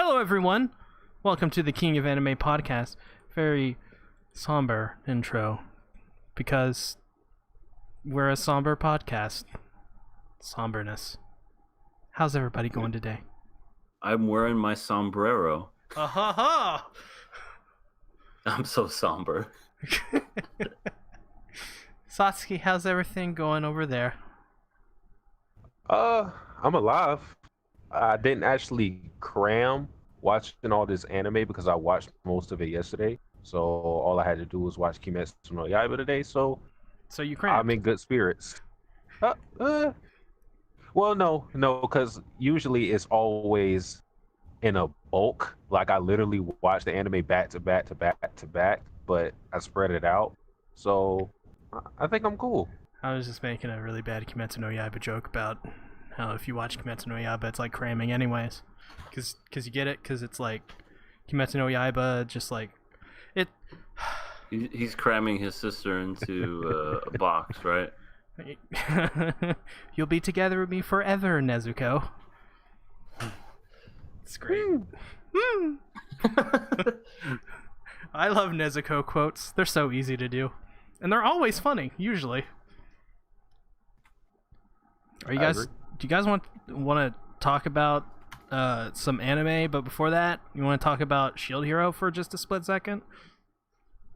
Hello, everyone. Welcome to the King of Anime podcast. Very somber intro because we're a somber podcast. Somberness. How's everybody going today? I'm wearing my sombrero. Ha! I'm so somber. Satsuki, how's everything going over there? I'm alive. I didn't actually cram watching all this anime because I watched most of it yesterday. So all I had to do was watch Kimetsu no Yaiba today. So you cramped. I'm in good spirits. Well, no, because usually it's always in a bulk. Like I literally watch the anime back to back to back to back, but I spread it out. So I think I'm cool. I was just making a really bad Kimetsu no Yaiba joke about how if you watch Kimetsu no Yaiba, it's like cramming anyways. Because you get it? Because it's like Kimetsu no Yaiba, just like it. He's cramming his sister into a box, right? You'll be together with me forever, Nezuko. It's great. I love Nezuko quotes. They're so easy to do. And they're always funny, usually. Do you guys want to talk about some anime? But before that, you want to talk about Shield Hero for just a split second?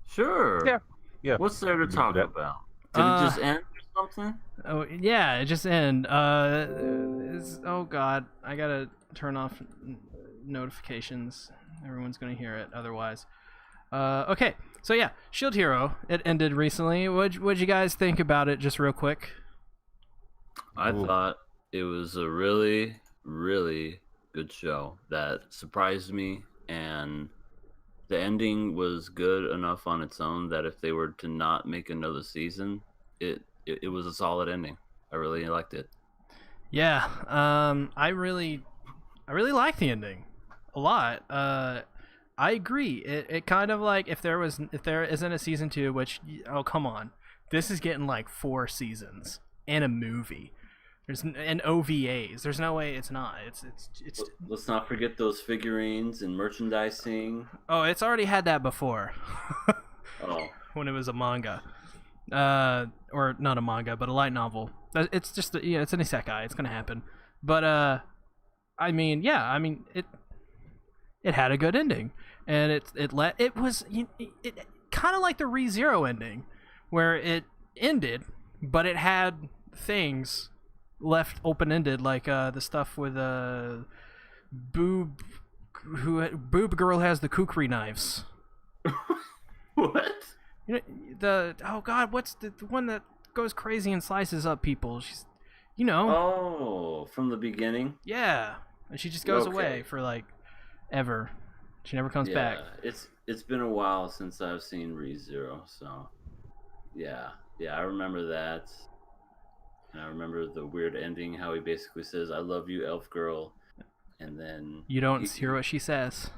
Sure. Yeah. What's there to talk about? Did it just end or something? Oh yeah, it just ended. Oh god, I gotta turn off notifications. Everyone's gonna hear it otherwise. Okay, so yeah, Shield Hero. It ended recently. What'd you guys think about it? Just real quick. I thought it was a really, really good show that surprised me, and the ending was good enough on its own that if they were to not make another season, it was a solid ending. I really liked it. Yeah, I really like the ending a lot. I agree. It kind of like if there isn't a season 2, which come on, this is getting like 4 seasons and a movie. There's and OVAs. There's no way it's not. It's. Let's not forget those figurines and merchandising. Oh, it's already had that before. Oh. When it was a manga, or not a manga, but a light novel. It's just it's an isekai. It's gonna happen. But I mean, it had a good ending, and it was kind of like the ReZero ending, where it ended, but it had things left open-ended, like the stuff with boob girl has the kukri knives. What? You know, what's the one that goes crazy and slices up people? She's, Oh, from the beginning. Yeah, and she just goes away for like ever. She never comes back. It's been a while since I've seen ReZero, so yeah, I remember that. And I remember the weird ending, how he basically says, "I love you, elf girl," and then you don't hear what she says.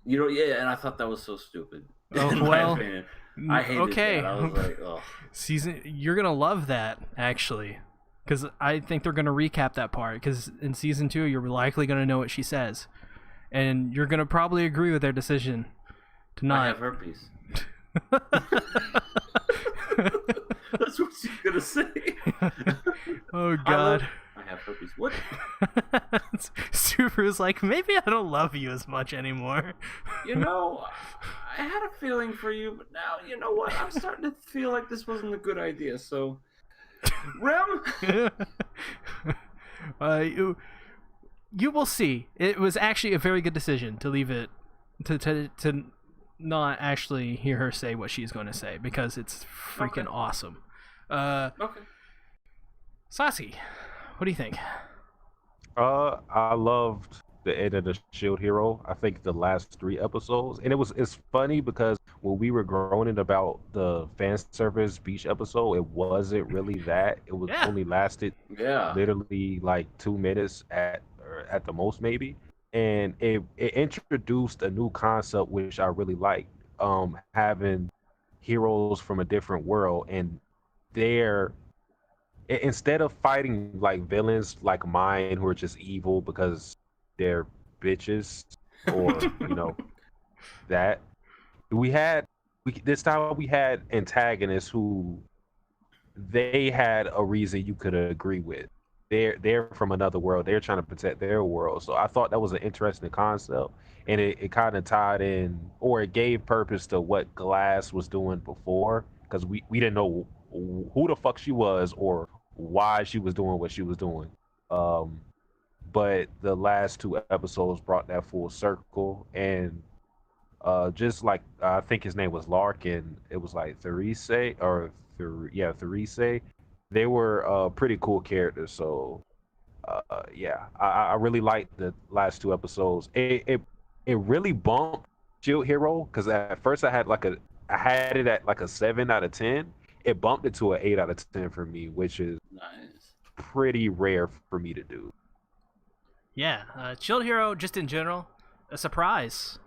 And I thought that was so stupid. Oh well, I hated that. I was like, oh. You're gonna love that actually, because I think they're gonna recap that part. Because in season 2, you're likely gonna know what she says, and you're gonna probably agree with their decision to not. I have herpes. That's what she's gonna say. Oh god. I have herpes. What? Subaru's like, maybe I don't love you as much anymore. I had a feeling for you, but now, you know what? I'm starting to feel like this wasn't a good idea, so... Rem? You will see. It was actually a very good decision to leave it, to not actually hear her say what she's going to say, because it's freaking awesome. Okay. Sassi, what do you think? I loved the end of the Shield Hero. I think the last 3 episodes, and it's funny because when we were groaning about the fan service beach episode, it wasn't really that. It was only lasted literally like 2 minutes at the most, maybe. And it introduced a new concept which I really liked. Having heroes from a different world, and instead of fighting like villains like mine who are just evil because they're bitches, or that we had. This time we had antagonists who they had a reason you could agree with. They're from another world. They're trying to protect their world. So I thought that was an interesting concept, and it kind of tied in, or it gave purpose to what Glass was doing before, because we didn't know who the fuck she was or why she was doing what she was doing. Um, but the last two episodes brought that full circle, and just like I think his name was Larkin, it was like Therese or Therese. They were pretty cool characters. So yeah, I really liked the last two episodes. It really bumped Shield Hero, because at first I had it at like a 7 out of 10. It bumped it to an 8 out of 10 for me, which is Nice. pretty rare for me to do. Yeah, Shield Hero, just in general, a surprise.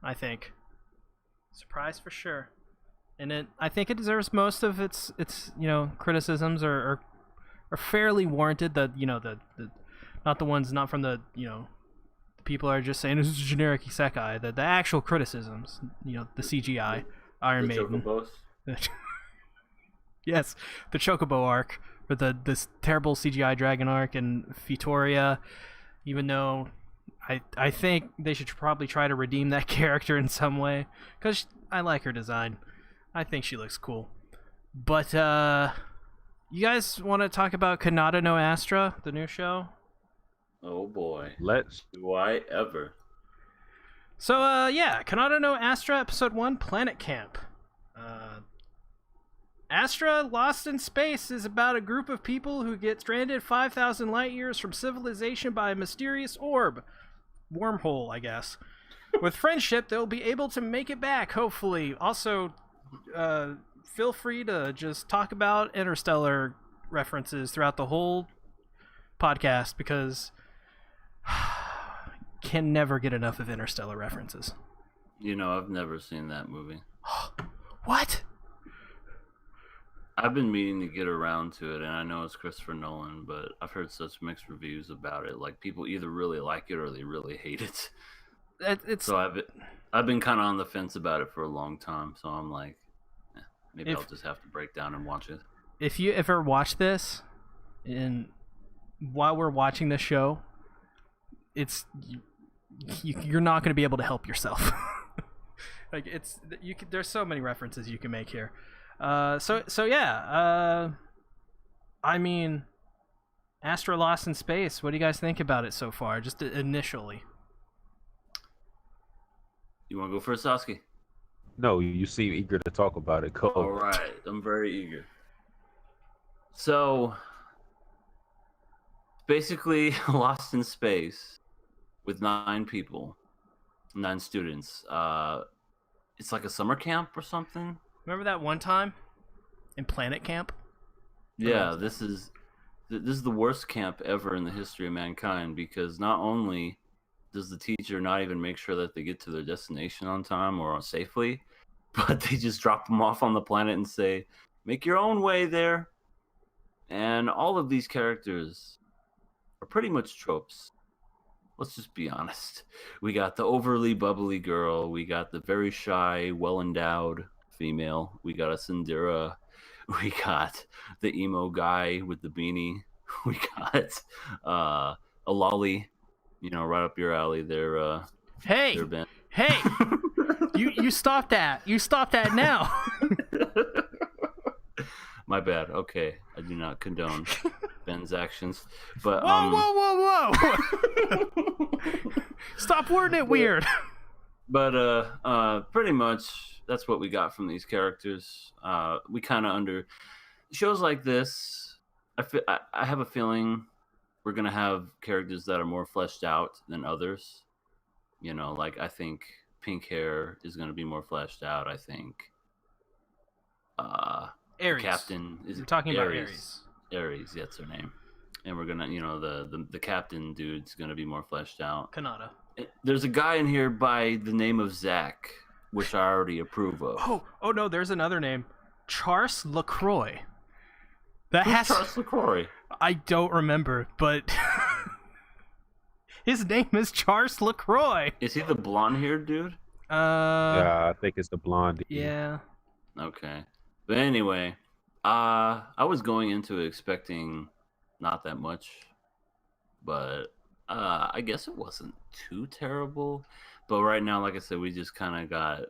I think surprise for sure, and I think it deserves most of its criticisms are fairly warranted. The not the ones not from the people are just saying this is generic isekai. The actual criticisms, the CGI, Iron Maiden. Chocobos? Yes, the Chocobo arc, or this terrible CGI dragon arc, and Fitoria, even though I think they should probably try to redeem that character in some way, because I like her design. I think she looks cool. But you guys want to talk about Kanata no Astra, the new show? Oh boy. Let's. Do I ever? So yeah, Kanata no Astra, episode 1, Planet Camp. Astra, Lost in Space, is about a group of people who get stranded 5,000 light years from civilization by a mysterious orb. Wormhole, I guess. With friendship, they'll be able to make it back, hopefully. Also, feel free to just talk about Interstellar references throughout the whole podcast, because can never get enough of Interstellar references. I've never seen that movie. What? I've been meaning to get around to it, and I know it's Christopher Nolan, but I've heard such mixed reviews about it. Like, people either really like it or they really hate it. So I've been kind of on the fence about it for a long time. So I'm like, maybe I'll just have to break down and watch it. If you ever watch this, and while we're watching this show, you're not going to be able to help yourself. Like, there's so many references you can make here. So yeah, I mean, Astra Lost in Space, what do you guys think about it so far, just initially? You want to go first, Sasuke? No, you seem eager to talk about it. Go. All right, I'm very eager. So, basically, Lost in Space with 9 people, 9 students. It's like a summer camp or something. Remember that one time in Planet Camp? Yeah, this is the worst camp ever in the history of mankind, because not only does the teacher not even make sure that they get to their destination on time or safely, but they just drop them off on the planet and say, make your own way there. And all of these characters are pretty much tropes. Let's just be honest. We got the overly bubbly girl. We got the very shy, well-endowed female. We got a Syndera. We got the emo guy with the beanie. We got a lolly, right up your alley there. Hey, there, Ben. Hey, you stop that. You stop that now. My bad. Okay, I do not condone Ben's actions. But whoa! Stop wording it weird. But pretty much that's what we got from these characters. We kind of under shows like this. I have a feeling we're gonna have characters that are more fleshed out than others. Like, I think pink hair is gonna be more fleshed out. I think. Aries. Captain is. We're talking Aries. about Aries. Aries, that's her name. And we're gonna, the captain dude's gonna be more fleshed out. Kanata. There's a guy in here by the name of Zach, which I already approve of. Oh no, there's another name, Charles LaCroix. Who's Charles LaCroix? I don't remember, but His name is Charles LaCroix. Is he the blonde-haired dude? Yeah, I think it's the blondie. Yeah. Okay. But anyway, I was going into it expecting not that much, but I guess it wasn't too terrible. But right now, like I said, we just kind of got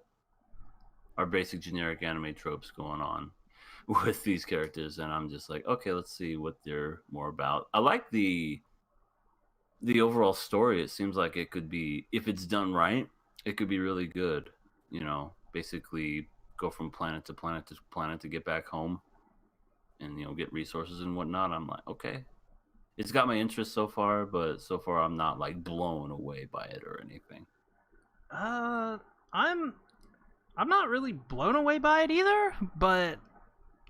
our basic generic anime tropes going on with these characters, and I'm just like, okay, let's see what they're more about. I like the overall story. It seems like it could be, if it's done right, it could be really good. You know, basically go from planet to planet to planet to get back home, and get resources and whatnot. I'm like, okay, it's got my interest so far, but so far I'm not like blown away by it or anything. I'm not really blown away by it either, but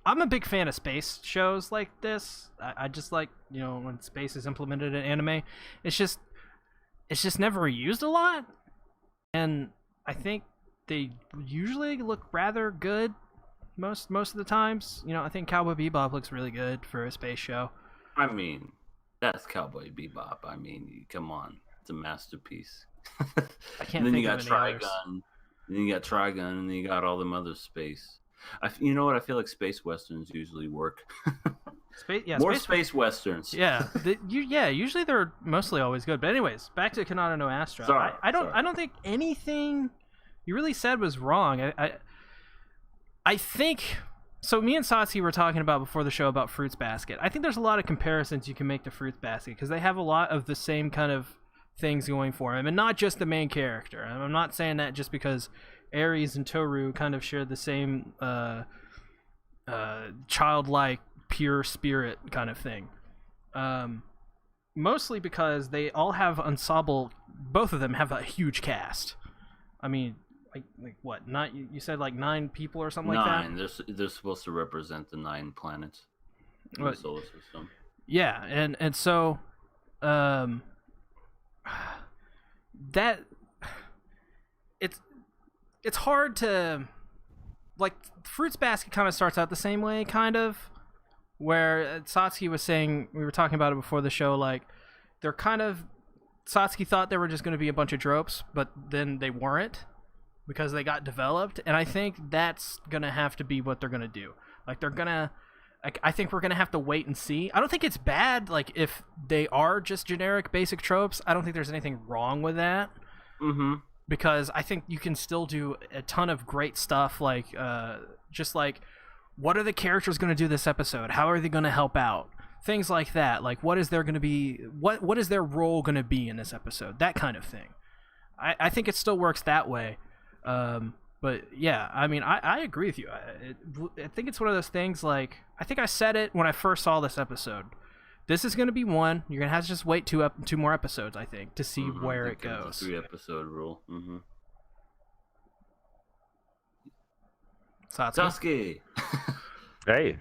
I'm a big fan of space shows like this. I just like, when space is implemented in anime. It's just never used a lot, and I think they usually look rather good most of the times. I think Cowboy Bebop looks really good for a space show. I mean, that's Cowboy Bebop. I mean, come on, it's a masterpiece. I can't. And then think you got of any others. Trigun. Then you got Trigun, and then you got all them other space. You know what? I feel like space westerns usually work. More space westerns. Yeah, usually they're mostly always good. But anyways, back to Kanata no Astra. Sorry, I don't think anything you really said was wrong. I think so. Me and Satsuki were talking about before the show about Fruits Basket. I think there's a lot of comparisons you can make to Fruits Basket because they have a lot of the same kind of things going for him, and not just the main character. And I'm not saying that just because Aries and Toru kind of share the same childlike, pure spirit kind of thing. Mostly because they all have ensemble. Both of them have a huge cast. I mean, like what? You said like 9 people or something like that. 9. They're supposed to represent the 9 planets in the solar system. Yeah, and so, that it's hard to, like, Fruits Basket kind of starts out the same way, kind of, where Satsuki was saying, we were talking about it before the show, like, they're kind of, Satsuki thought they were just going to be a bunch of tropes, but then they weren't, because they got developed, and I think that's going to have to be what they're going to do. Like, they're going to, I think we're going to have to wait and see. I don't think it's bad, like, if they are just generic basic tropes. I don't think there's anything wrong with that. Mm-hmm. Because I think you can still do a ton of great stuff, like, just like, what are the characters going to do this episode? How are they going to help out? Things like that. Like, what is there going to be? What is their role going to be in this episode? That kind of thing. I think it still works that way. But yeah, I mean, I agree with you. I think it's one of those things, like, I think I said it when I first saw this episode. This is going to be one. You're going to have to just wait 2 more episodes, I think, to see where it goes. 3-episode rule. Mm-hmm. Satsuki. Hey.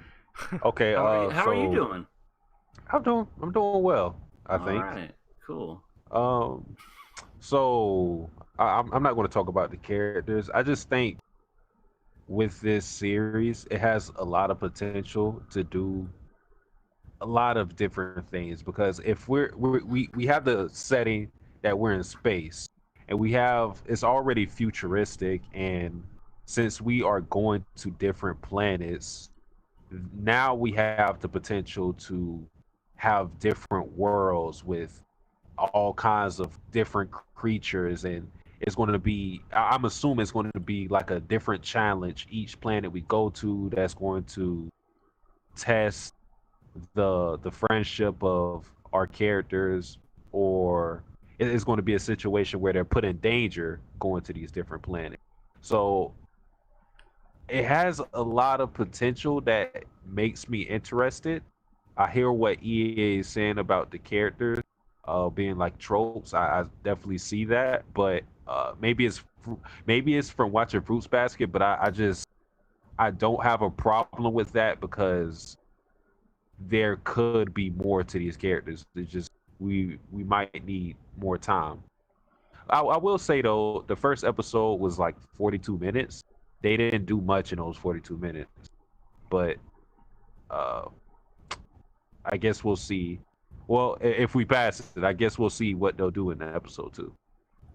Okay. How are you doing? I'm doing well, I think. All right. Cool. So I'm not going to talk about the characters. I just think with this series, it has a lot of potential to do a lot of different things, because if we have the setting that we're in space, and it's already futuristic, and since we are going to different planets, now we have the potential to have different worlds with all kinds of different creatures, and it's going to be, I'm assuming it's going to be like a different challenge each planet we go to, that's going to test the friendship of our characters, or it's going to be a situation where they're put in danger going to these different planets. So it has a lot of potential that makes me interested. I hear what EA is saying about the characters being like tropes. I definitely see that, but maybe it's from watching Fruits Basket, but I don't have a problem with that, because there could be more to these characters. It's just we might need more time. I will say though, the first episode was like 42 minutes. They didn't do much in those 42 minutes, but I guess we'll see Well, if we pass it, I guess we'll see what they'll do in episode 2.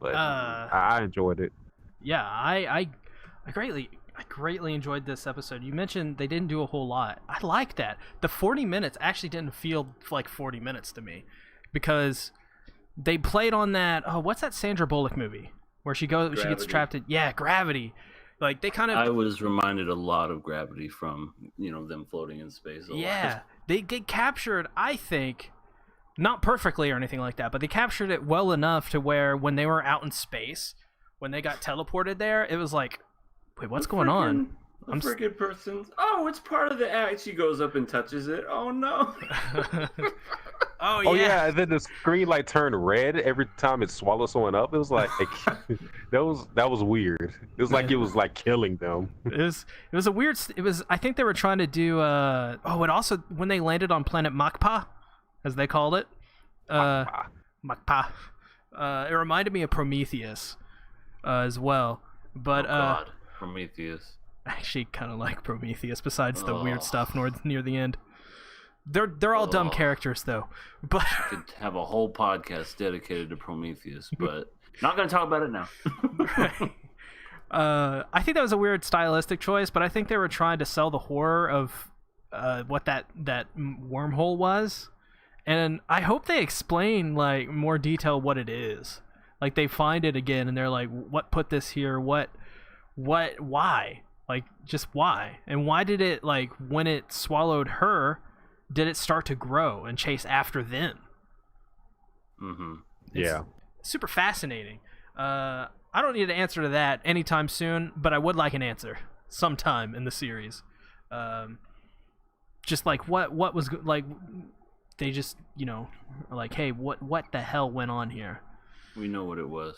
But I enjoyed it. Yeah, I greatly enjoyed this episode. You mentioned they didn't do a whole lot. I like that. The 40 minutes actually didn't feel like 40 minutes to me, because they played on that. Oh, what's that Sandra Bullock movie where she gets trapped in? Yeah, Gravity. Like they kind of. I was reminded a lot of Gravity from them floating in space. Yeah, they captured. I think. Not perfectly or anything like that, but they captured it well enough to where when they were out in space, when they got teleported there, it was like, wait, what's going on? I'm freaking person. Oh, it's part of the act. She goes up and touches it. Oh no. Oh yeah, and then the screen like turned red every time it swallowed someone up. It was like that was weird. It was like it was like killing them. It was a weird. It was. I think they were trying to do. And also when they landed on planet Makpa, as they called it. Makpa. It reminded me of Prometheus as well. But God, Prometheus. I actually kind of like Prometheus, besides the weird stuff near the end. They're all dumb characters, though. But I could have a whole podcast dedicated to Prometheus, but not going to talk about it now. I think that was a weird stylistic choice, but I think they were trying to sell the horror of what that wormhole was. And I hope they explain like more detail what it is. Like they find it again and they're like, what put this here? Why? Like just why? And why did it, like when it swallowed her, did it start to grow and chase after them? Mm-hmm. Yeah. Super fascinating. I don't need an answer to that anytime soon, but I would like an answer sometime in the series. Just like what was like. They just, like, hey, what the hell went on here? We know what it was.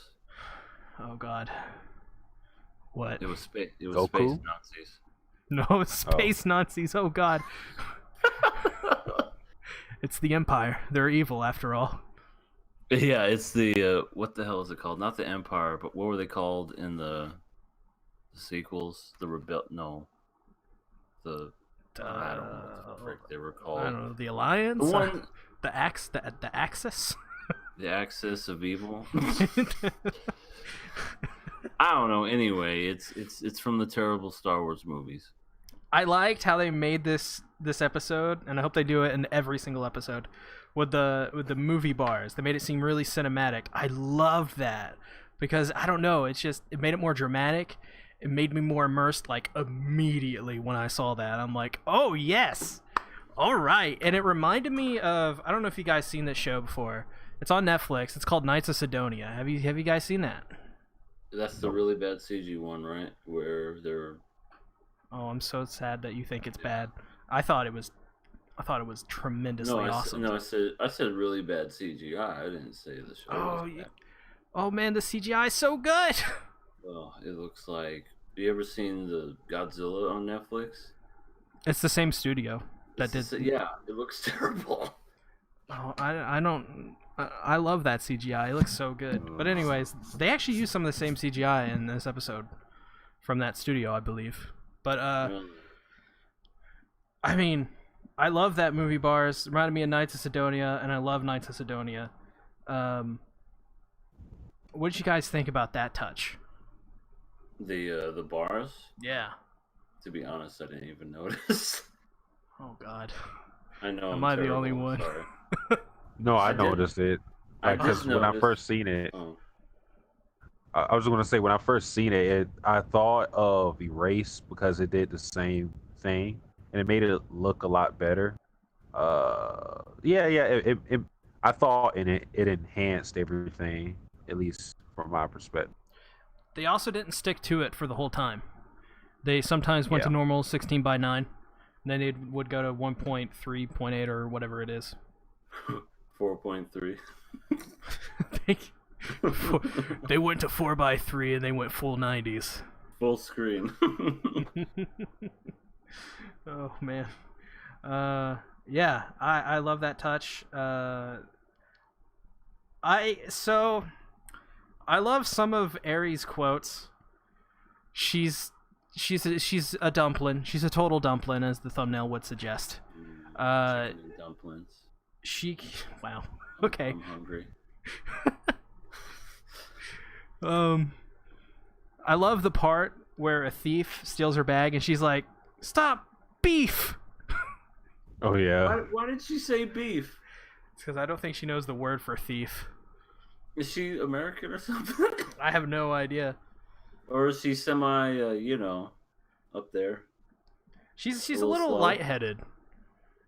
Oh God. What? It was space. It was Goku? space Nazis. No, space Nazis. Oh God. It's the Empire. They're evil after all. Yeah, it's the what the hell is it called? Not the Empire, but what were they called in the sequels? The I don't know what the frick they were called. I don't know. The Alliance? The one... the Axis? The Axis of Evil? I don't know. Anyway, it's from the terrible Star Wars movies. I liked how they made this episode, and I hope they do it in every single episode, with the movie bars. They made it seem really cinematic. I loved that, because I don't know, it made it more dramatic. It made me more immersed, like, immediately when I saw that. I'm like, oh, yes! All right. And it reminded me of, I don't know if you guys seen this show before. It's on Netflix. It's called Knights of Sidonia. Have you guys seen that? That's the really bad CG one, right? Where they're... Oh, I'm so sad that you think it's bad. I thought it was tremendously awesome. I said really bad CGI. I didn't say the show was bad. Oh, man, the CGI is so good! Well, it looks like... Have you ever seen the Godzilla on Netflix? It's the same studio that did... Yeah, it looks terrible. Oh, I don't... I love that CGI. It looks so good. But anyways, they actually used some of the same CGI in this episode from that studio, I believe. But, I mean, I love that movie bars. It reminded me of Knights of Sidonia, and I love Knights of Sidonia. What did you guys think about that touch? The bars? Yeah. To be honest, I didn't even notice. Oh God. I know. Am I the only one? No, I noticed it. Because when I first seen it, I was going to say when I first seen it, I thought of Erase because it did the same thing and it made it look a lot better. I thought it enhanced everything, at least from my perspective. They also didn't stick to it for the whole time. They sometimes went to normal 16:9, and then it would go to 1.3.8 or whatever it is. 4.3. They went to 4:3 and they went full 90s. Full screen. Oh man. Yeah, I love that touch. I love some of Aries' quotes. She's a dumpling. She's a total dumpling, as the thumbnail would suggest. Dumplings. she, wow, okay. I'm hungry. I love the part where a thief steals her bag and she's like, "Stop, beef!" Oh yeah. Why did she say beef? It's because I don't think she knows the word for thief. Is she American or something? I have no idea. Or is she semi, up there? She's a little little slow. lightheaded,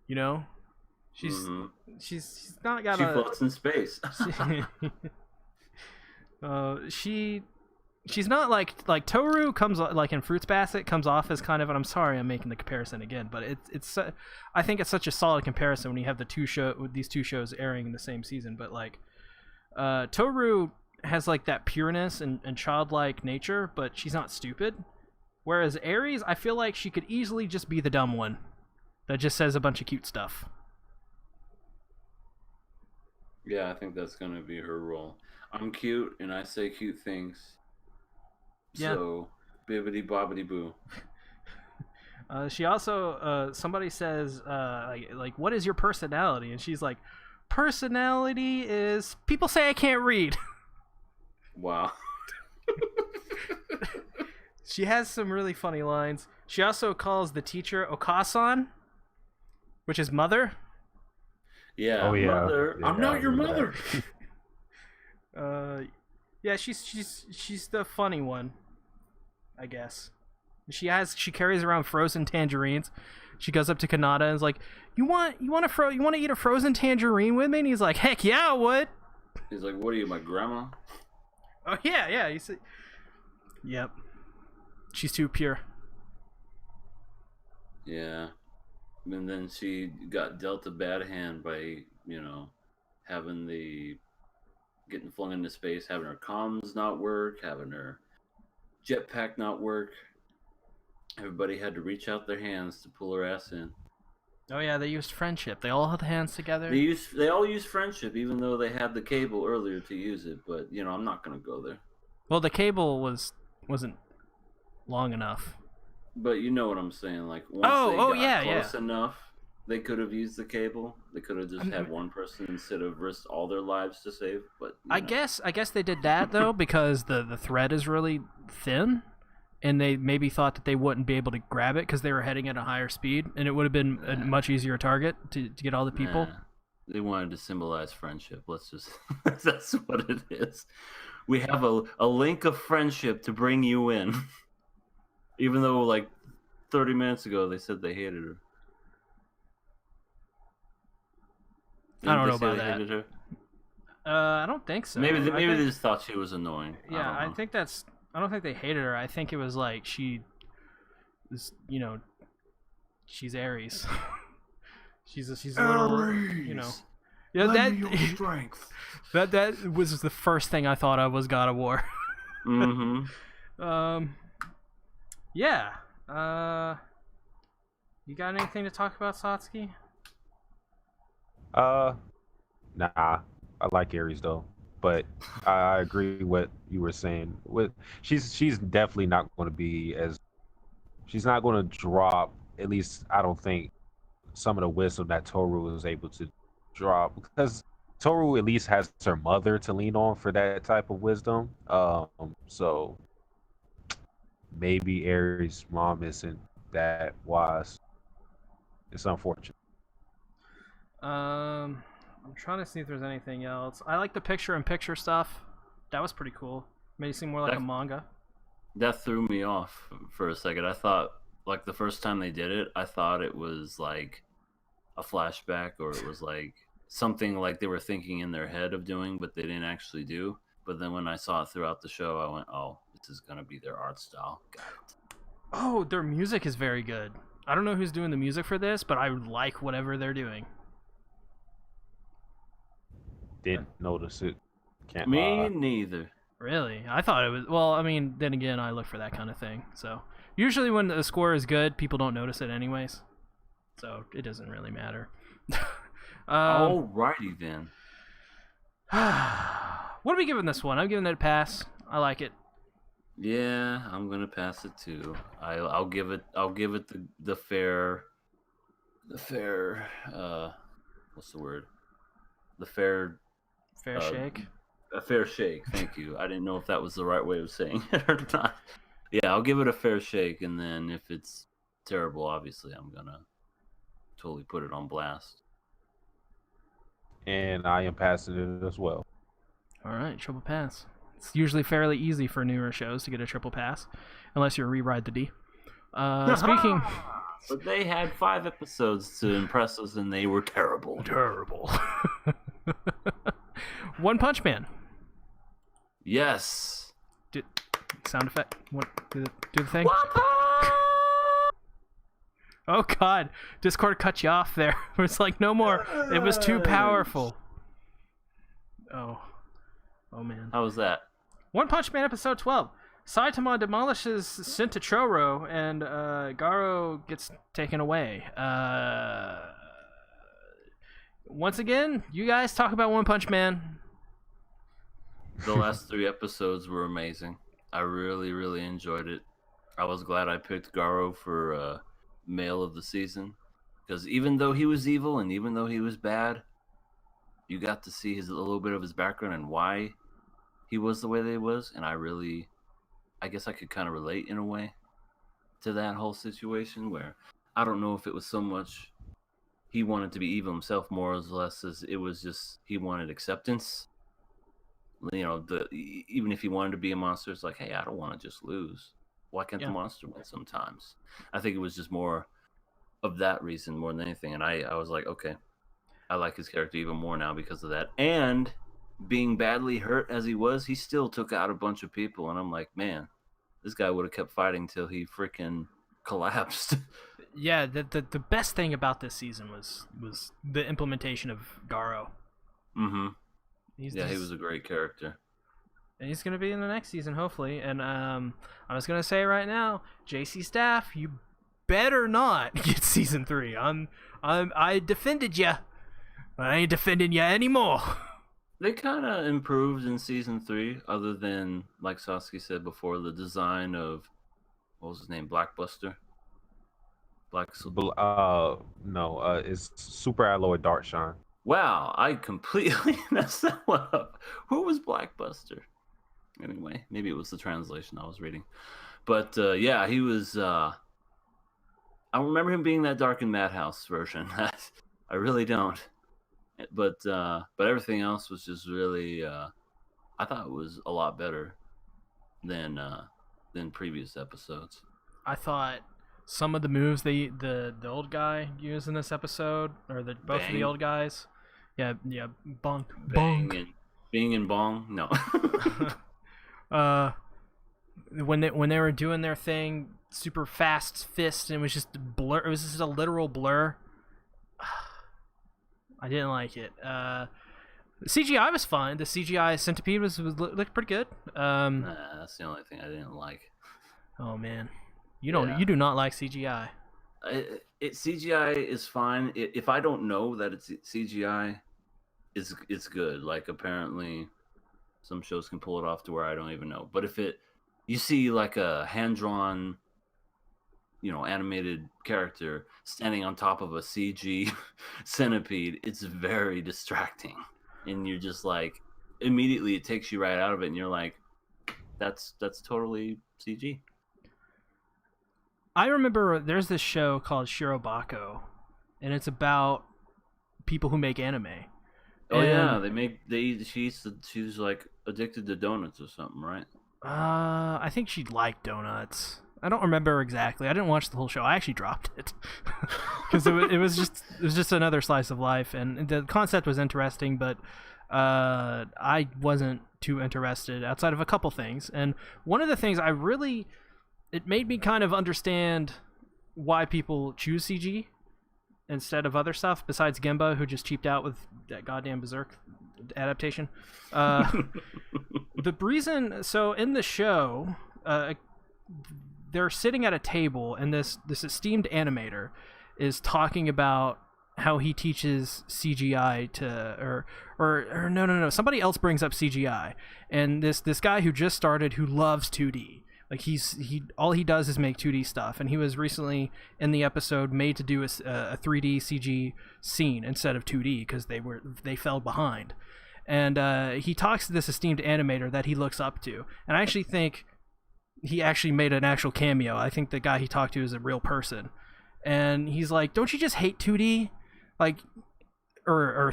you know. She's not got She a. floats in space. She's not like Toru comes like in Fruits Basket comes off as kind of, and I'm sorry I'm making the comparison again, but it's I think it's such a solid comparison when you have these two shows airing in the same season. But like Toru has like that pureness and childlike nature, but she's not stupid. Whereas Aries, I feel like she could easily just be the dumb one that just says a bunch of cute stuff. Yeah, I think that's gonna be her role. I'm cute and I say cute things. Yeah. So, bibbity bobbity boo. She also somebody says like what is your personality, and she's like, personality is people say I can't read. Wow. She has some really funny lines. She also calls the teacher Okasan, which is mother. Yeah. Oh, yeah. Mother. Yeah, I'm I not your remember mother. Yeah, she's the funny one, I guess. She carries around frozen tangerines. She goes up to Kanata and is like, "You want to eat a frozen tangerine with me?" And he's like, "Heck yeah, I would." He's like, what are you, my grandma? Oh yeah. You see, yep. She's too pure. Yeah. And then she got dealt a bad hand by, having getting flung into space, having her comms not work, having her jetpack not work. Everybody had to reach out their hands to pull her ass in. Oh yeah, they used friendship. They all held hands together. They all used friendship, even though they had the cable earlier to use it. But I'm not gonna go there. Well, the cable wasn't long enough. But you know what I'm saying. Like once they got close yeah. enough, they could have used the cable. They could have just had one person instead of risked all their lives to save. But I guess they did that though because the thread is really thin, and they maybe thought that they wouldn't be able to grab it because they were heading at a higher speed, and it would have been a much easier target to get all the people. They wanted to symbolize friendship. Let's just that's what it is. We have a link of friendship to bring you in. Even though, like, 30 minutes ago, they said they hated her. I don't know about that. Hated her? I don't think so. Maybe they just thought she was annoying. Yeah, I think that's... I don't think they hated her. I think it was like she is, she's Aries. she's a little, Yeah, strength. that was the first thing I thought of was God of War. Mm-hmm. Yeah. You got anything to talk about, Satsuki? Nah. I like Aries though, but I agree with what you were saying. She's definitely not going to be she's not going to drop. At least I don't think some of the wisdom that Toru was able to drop, because Toru at least has her mother to lean on for that type of wisdom. So maybe Aries' mom isn't that wise. It's unfortunate. I'm trying to see if there's anything else. I like the picture-in-picture stuff. That was pretty cool. Made it seem more like a manga. That threw me off for a second. I thought, like, the first time they did it, I thought it was like a flashback, or it was like something like they were thinking in their head of doing, but they didn't actually do. But then when I saw it throughout the show, I went, oh, this is going to be their art style. Got it. Oh, their music is very good. I don't know who's doing the music for this, but I like whatever they're doing. Didn't notice it. Can't Me neither. Really? I thought it was... Well, I mean, then again, I look for that kind of thing. So usually when the score is good, people don't notice it anyways. So it doesn't really matter. Alrighty then. What are we giving this one? I'm giving it a pass. I like it. Yeah, I'm gonna pass it too. I'll give it the fair what's the word? the fair shake. A fair shake. Thank you. I didn't know if that was the right way of saying it or not. Yeah, I'll give it a fair shake, and then if it's terrible, obviously I'm gonna totally put it on blast. And I am passing it as well. All right, triple pass. It's usually fairly easy for newer shows to get a triple pass, unless you rewrite the D. Speaking, but they had 5 episodes to impress us, and they were terrible. Terrible. One Punch Man. Yes. Sound effect. What? Do the thing. Oh God! Discord cut you off there. It's like no more. It was too powerful. Oh man. How was that? One Punch Man episode 12. Saitama demolishes Shintatroro and Garo gets taken away. Once again, you guys talk about One Punch Man. The last 3 episodes were amazing. I really, really enjoyed it. I was glad I picked Garo for male of the season, because even though he was evil and even though he was bad, you got to see a little bit of his background and why he was the way that he was, and I guess I could kind of relate in a way to that whole situation, where I don't know if it was so much he wanted to be evil himself, more or less as it was just he wanted acceptance. You know, even if he wanted to be a monster, it's like, hey, I don't want to just lose. Why can't the monster win sometimes? I think it was just more of that reason more than anything. And I was like, okay, I like his character even more now because of that. And being badly hurt as he was, he still took out a bunch of people. And I'm like, man, this guy would have kept fighting till he freaking collapsed. Yeah, the best thing about this season was the implementation of Garo. Mm-hmm. He was a great character. And he's going to be in the next season, hopefully. And I was going to say right now, JC Staff, you better not get season 3. I defended you, but I ain't defending you anymore. They kind of improved in season 3, other than, like Sasuke said before, the design of, what was his name, Blackbuster? It's Super Alloy Darkshine. Wow, I completely messed that one up. Who was Blackbuster? Anyway, maybe it was the translation I was reading. But yeah, he was... I remember him being that Dark and Madhouse version. I really don't. But everything else was just really... I thought it was a lot better than previous episodes. I thought some of the moves the old guy used in this episode, or both of the old guys, bonk, Bing and bong, no. When they were doing their thing, super fast fist, and it was just blur. It was just a literal blur. I didn't like it. The CGI was fine. The CGI centipede looked pretty good. That's the only thing I didn't like. Oh man. You do not like CGI. CGI is fine if I don't know that it's CGI. It's good. Like apparently, some shows can pull it off to where I don't even know. But if you see like a hand drawn, animated character standing on top of a CG centipede, it's very distracting, and you're just like immediately it takes you right out of it, and you're like, that's totally CG. I remember there's this show called Shirobako, and it's about people who make anime. Oh yeah, she's like addicted to donuts or something, right? I think she liked donuts. I don't remember exactly. I didn't watch the whole show. I actually dropped it because it was just another slice of life, and the concept was interesting, but I wasn't too interested outside of a couple things. And one of the things it made me kind of understand why people choose CG instead of other stuff, besides Gemba, who just cheaped out with that goddamn Berserk adaptation. The reason, so in the show, they're sitting at a table, and this esteemed animator is talking about how he teaches CGI to, or no, somebody else brings up CGI, and this guy who just started, who loves 2D, Like he all he does is make 2D stuff, and he was recently in the episode made to do a 3D CG scene instead of 2D because they fell behind. And he talks to this esteemed animator that he looks up to, and I actually think he actually made an actual cameo. I think the guy he talked to is a real person, and he's like, "Don't you just hate 2D, like, or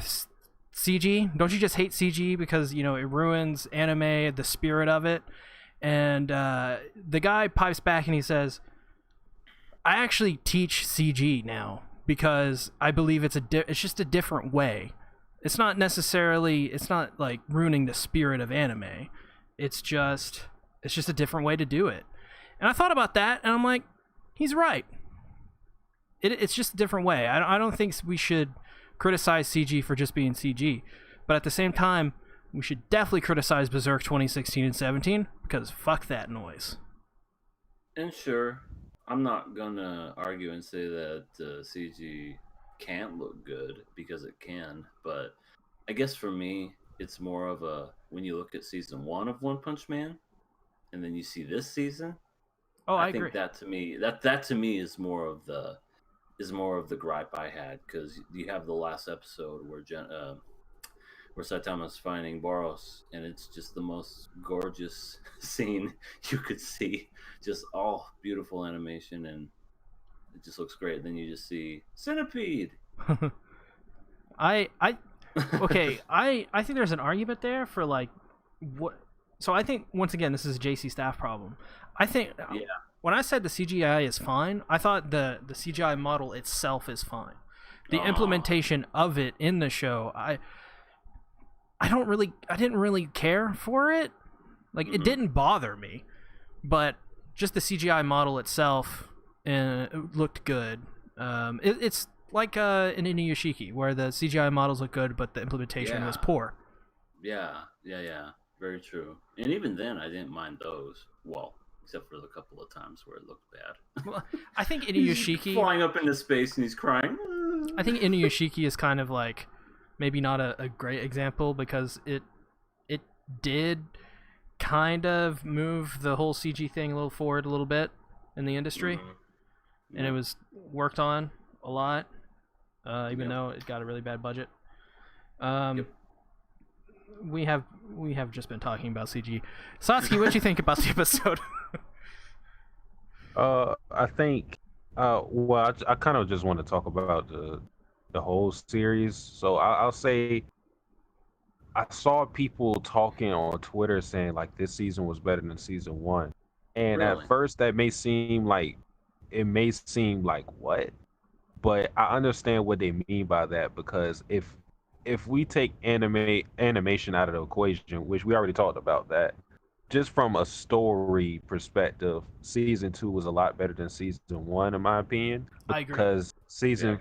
CG? Don't you just hate CG because it ruins anime, the spirit of it?" And the guy pipes back and he says, "I actually teach CG now because I believe it's just a different way. It's not like ruining the spirit of anime. It's just a different way to do it." And I thought about that, and I'm like, he's right. It's just a different way. I don't think we should criticize CG for just being CG, but at the same time, we should definitely criticize Berserk 2016 and 17 because fuck that noise. And sure, I'm not gonna argue and say that CG can't look good because it can, but I guess for me, it's more of a when you look at season 1 of One Punch Man, and then you see this season. Oh, I think agree. that to me is more of the gripe I had, because you have the last episode where Saitama's finding Boros, and it's just the most gorgeous scene you could see. Just all beautiful animation, and it just looks great. Then you just see Centipede. I think there's an argument there for like what. So I think once again this is a JC staff problem. I think when I said the CGI is fine, I thought the CGI model itself is fine. The implementation of it in the show, I didn't really care for it. Like it didn't bother me, but just the CGI model itself it looked good. It's like in Inuyashiki where the CGI models look good, but the implementation was poor. Yeah, very true. And even then, I didn't mind those. Well, except for the couple of times where it looked bad. Well, I think Inuyashiki he's flying up into space and he's crying. I think Inuyashiki is kind of like maybe not a great example because it did kind of move the whole CG thing a little forward a little bit in the industry, and it was worked on a lot, even though it got a really bad budget. We have just been talking about CG. Satsuki, what do you think about the episode? I think, I kind of just want to talk about the whole series. So I'll say I saw people talking on Twitter saying like this season was better than season 1, and Really? at first that may seem like what, but I understand what they mean by that, because if we take animation out of the equation, which we already talked about that, just from a story perspective, season 2 was a lot better than season 1 in my opinion, I agree. because season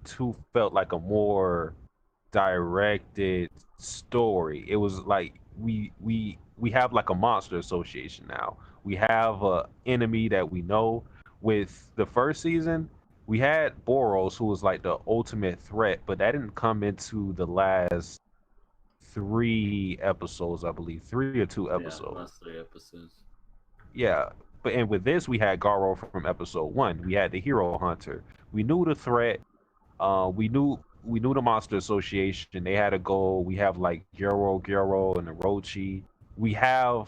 2 felt like a more directed story. It was like we have like a monster association now. We have a enemy that we know. With the first season, we had Boros, who was like the ultimate threat, but that didn't come into the last 3 episodes, I believe. 3 or 2 episodes. Yeah, last 3 episodes. Yeah, and with this, we had Garo from episode 1. We had the hero hunter. We knew the threat. We knew the monster association. They had a goal. We have like Gyoro, and Orochi. We have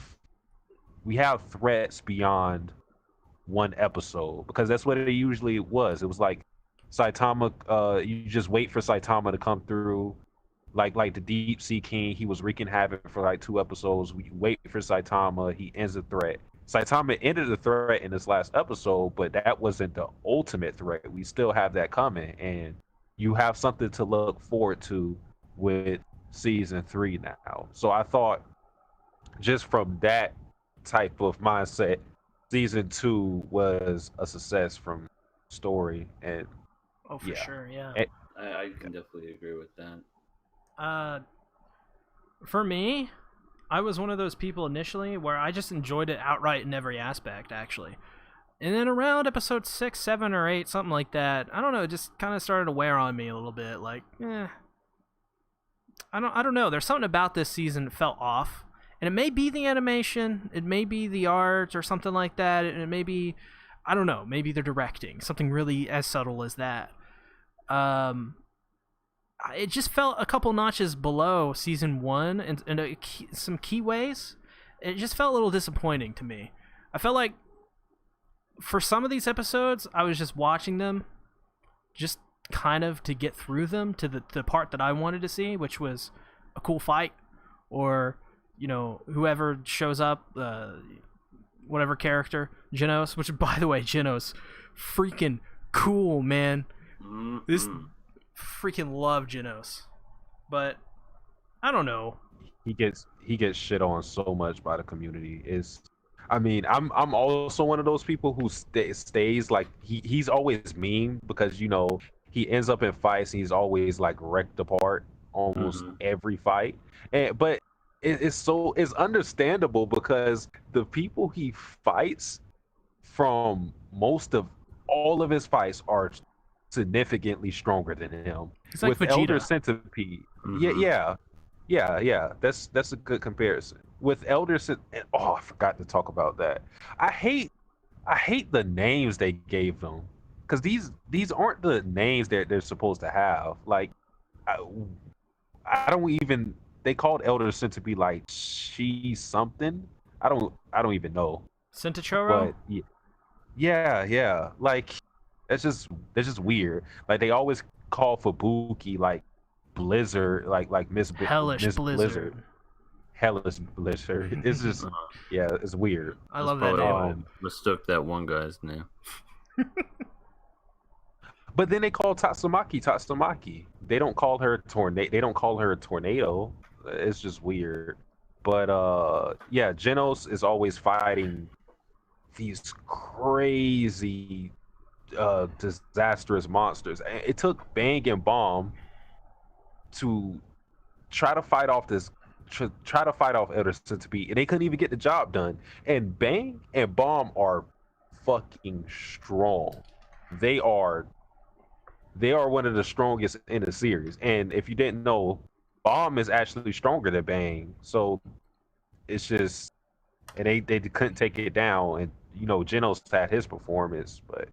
threats beyond one episode, because that's what it usually was. It was like Saitama. You just wait for Saitama to come through. Like the Deep Sea King, he was wreaking havoc for like 2 episodes. We wait for Saitama. He ends the threat. Saitama ended the threat in this last episode, but that wasn't the ultimate threat. We still have that coming, and you have something to look forward to with season 3 now. So I thought, just from that type of mindset, season 2 was a success from story. And for sure, yeah. I can definitely agree with that. For me, I was one of those people initially where I just enjoyed it outright in every aspect, actually. And then around episode 6, 7, or 8, something like that, I don't know, it just kind of started to wear on me a little bit. Like, I don't know. There's something about this season that felt off. And it may be the animation, it may be the art or something like that, and it may be, I don't know, maybe the directing, something really as subtle as that. It just felt a couple notches below season 1 in some key ways. It just felt a little disappointing to me. I felt like for some of these episodes, I was just watching them just kind of to get through them to the part that I wanted to see, which was a cool fight, or, you know, whoever shows up, whatever character, Genos, which, by the way, Genos, freaking cool, man. This freaking love Genos. But I don't know. He gets shit on so much by the community. I'm also one of those people who stays like he's always mean because, you know, he ends up in fights and he's always like wrecked apart almost every fight. But it's understandable because the people he fights from, most of all of his fights are significantly stronger than him. He's like with Vegeta. Elder Centipede. Yeah. That's a good comparison. With Elder Centipede, I forgot to talk about that. I hate the names they gave them, because these aren't the names that they're supposed to have. Like, I don't even. They called Elder Centipede like she something. I don't even know. Centichoro? But yeah. Like, that's just weird. Like, they always call Fubuki like Blizzard, like Miss Hellish Blizzard. Hellish Blizzard. It's just it's weird. I love that name. Mistook that one guy's name. But then they call Tatsumaki. They don't call her Tornado. They don't call her a Tornado. It's just weird. But Genos is always fighting these crazy disastrous monsters. It took Bang and Bomb to try to fight off Elder Centipede, and they couldn't even get the job done. And Bang and Bomb are fucking strong. They are one of the strongest in the series. And if you didn't know, Bomb is actually stronger than Bang. So it's just, and they couldn't take it down. And, you know, Genos had his performance, but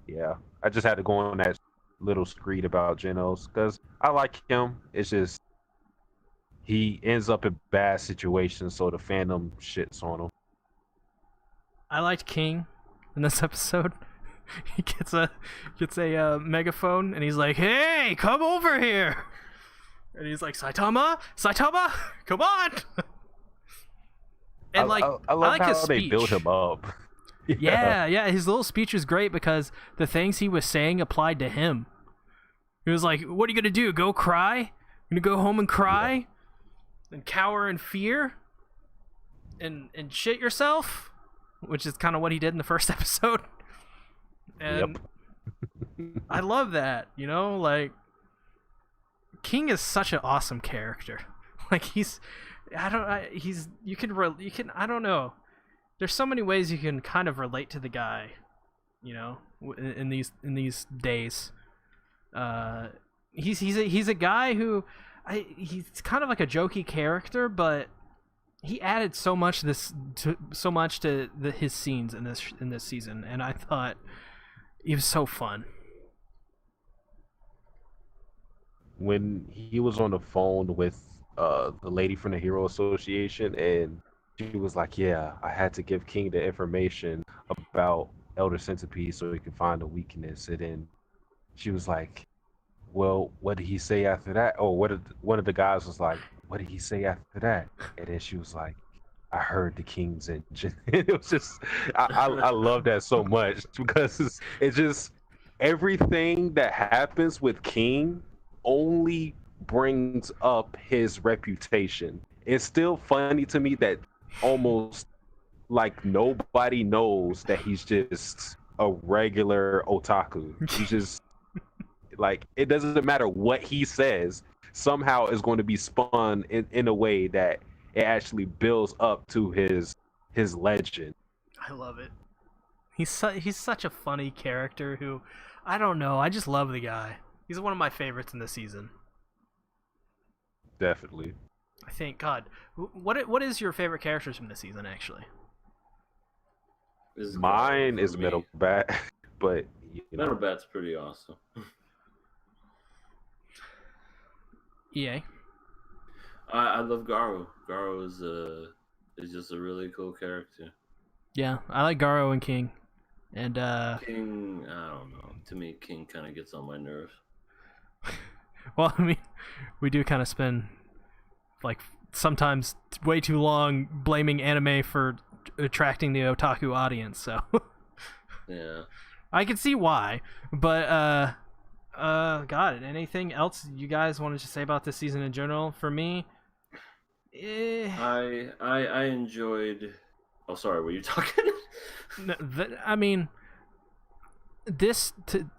yeah, I just had to go on that little screed about Genos because I like him. It's just he ends up in bad situations, so the fandom shits on him. I liked King in this episode. He gets a megaphone and he's like, "Hey, come over here!" And he's like, Saitama, come on!" And like, I love like how his they speech. build him up. Yeah. His little speech is great because the things he was saying applied to him. He was like, "What are you gonna do? Go cry? You gonna go home and cry, and cower in fear, and shit yourself?" Which is kind of what he did in the first episode. And I love that, you know, like, King is such an awesome character. Like, I don't know. There's so many ways you can kind of relate to the guy, you know, in these days. He's a guy who he's kind of like a jokey character, but he added so much to his scenes in this season, and I thought he was so fun. When he was on the phone with the lady from the Hero Association, and she was like, "Yeah, I had to give King the information about Elder Centipede so he could find a weakness," and then she was like, "Well, what did he say after that?" Oh, one of the guys was like, "What did he say after that?" And then she was like, "I heard the King's engine." It was just, I love that so much because it's just everything that happens with King only brings up his reputation. It's still funny to me that almost like nobody knows that he's just a regular otaku. He's just like, it doesn't matter what he says, somehow it's going to be spun in a way that it actually builds up to his legend. I love it. He's such a funny character who, I don't know, I just love the guy. He's one of my favorites in this season. Definitely. I think God, what is your favorite characters from this season actually? Mine is Metal Bat, but Metal Bat's pretty awesome. EA. I love Garo. Garo is just a really cool character. Yeah, I like Garo and King. And King, I don't know. To me, King kind of gets on my nerves. Well, I mean, we do kind of spend like sometimes way too long blaming anime for attracting the otaku audience. So yeah, I can see why. But got it. Anything else you guys wanted to say about this season in general? For me, I enjoyed. Oh, sorry. Were you talking? I mean,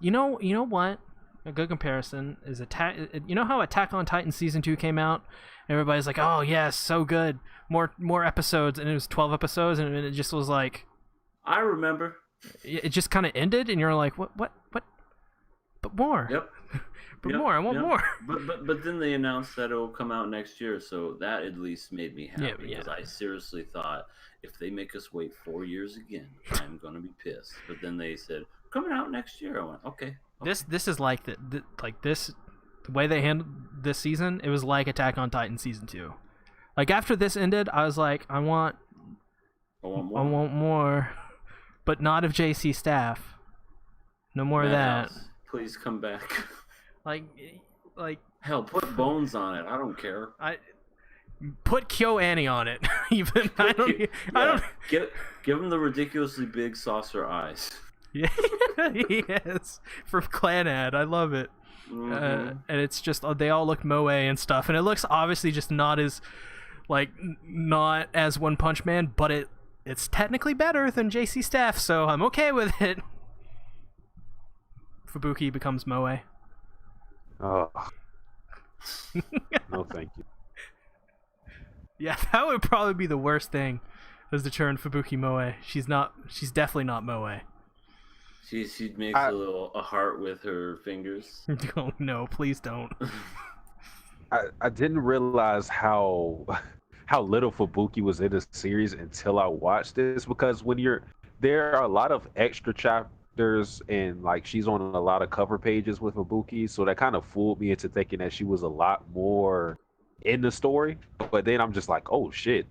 you know what? A good comparison is Attack. You know how Attack on Titan season 2 came out? Everybody's like, "Oh yes, so good, more episodes," and it was 12 episodes, and it just was like, I remember. It just kind of ended, and you're like, "What? But more." Yep. But more. I want more. But then they announced that it will come out next year, so that at least made me happy because I seriously thought if they make us wait 4 years again, I'm gonna be pissed. But then they said coming out next year. I went okay. This is like the way they handled this season. It was like Attack on Titan season 2. Like after this ended, I was like, I want more, but not of JC Staff. No more of that. Please come back. Like hell, put Bones on it. I don't care. I put Kyo Annie on it. Even I don't. Give him the ridiculously big saucer eyes. Yeah, yes, from Clanad. I love it. Mm-hmm. And it's just they all look moe and stuff, and it looks obviously just not as One Punch Man, but it's technically better than JC Staff, so I'm okay with it. Fubuki becomes moe. Oh. No, thank you. Yeah, that would probably be the worst thing, is to turn Fubuki moe. She's definitely not moe. She makes a heart with her fingers. Oh no, please don't. I didn't realize how little Fubuki was in the series until I watched this, because there are a lot of extra chapters and like she's on a lot of cover pages with Fubuki, so that kind of fooled me into thinking that she was a lot more in the story. But then I'm just like, oh shit,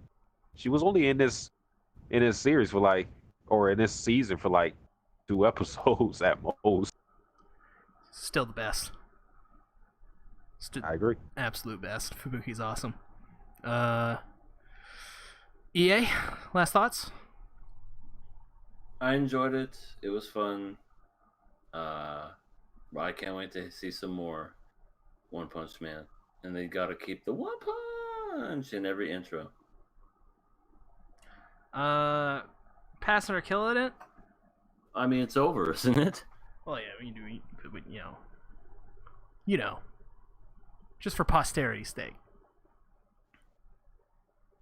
she was only in this series in this season for 2 episodes at most. Still the best. I agree. Absolute best. Fubuki's awesome. EA, last thoughts? I enjoyed it. It was fun. I can't wait to see some more One Punch Man. And they gotta keep the One Punch in every intro. Passing or killing it? I mean, it's over, isn't it? Well, yeah, you know, just for posterity's sake.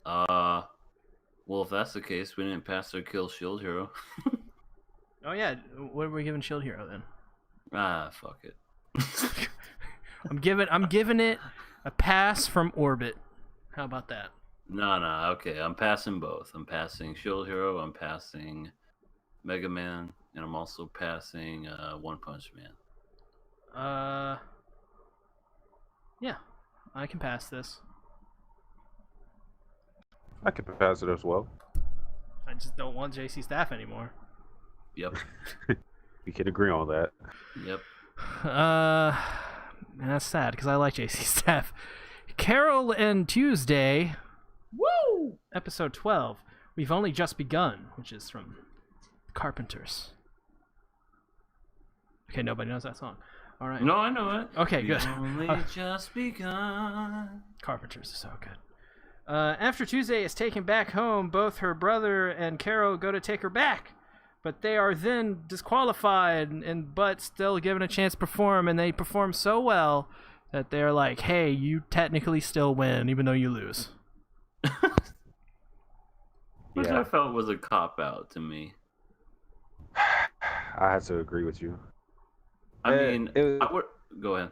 Well, if that's the case, we didn't pass or kill Shield Hero. Oh yeah, what are we giving Shield Hero then? Fuck it. I'm giving it a pass from Orbit. How about that? No, okay. I'm passing both. I'm passing Shield Hero. I'm passing Mega Man, and I'm also passing One Punch Man. Yeah, I can pass this. I can pass it as well. I just don't want JC Staff anymore. Yep. We can agree on that. Yep. And that's sad because I like JC Staff. Carole and Tuesday. Woo! Episode 12. We've only just begun, which is from Carpenters. Okay, nobody knows that song. All right. No, I know it. Okay, good. We've only just begun. Carpenters is so good. After Tuesday is taken back home, both her brother and Carole go to take her back, but they are then disqualified but still given a chance to perform, and they perform so well that they're like, hey, you technically still win even though you lose. Which I felt was a cop-out to me. I have to agree with you. I mean, go ahead.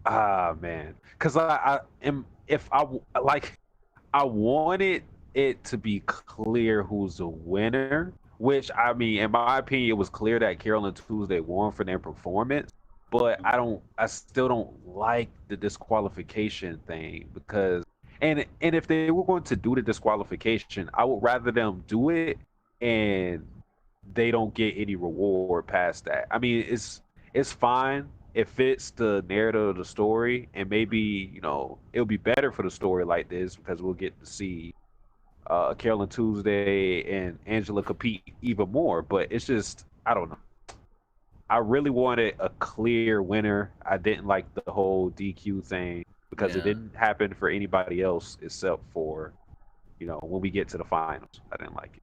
Ah man, because I am if I like I wanted it to be clear who's the winner, which I mean, in my opinion, it was clear that Carole and Tuesday won for their performance. But I still don't like the disqualification thing because, and if they were going to do the disqualification, I would rather them do it and they don't get any reward past that. I mean, it's fine. It fits the narrative of the story, and maybe it'll be better for the story like this because we'll get to see Carole and Tuesday and Angela compete even more. But it's just I don't know. I really wanted a clear winner. I didn't like the whole DQ thing because it Yeah. didn't happen for anybody else except for when we get to the finals. I didn't like it.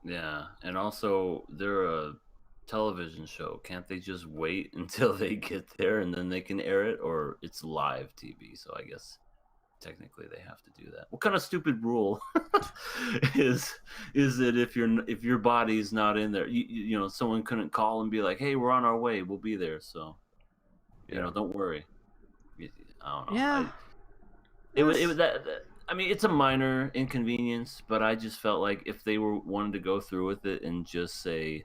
Yeah, and also they're a television show. Can't they just wait until they get there and then they can air it? Or it's live TV, so I guess technically they have to do that. What kind of stupid rule is it if your body's not in there? Someone couldn't call and be like, "Hey, we're on our way. We'll be there." So don't worry. I don't know. Yeah. It was that. I mean, it's a minor inconvenience, but I just felt like if they wanted to go through with it and just say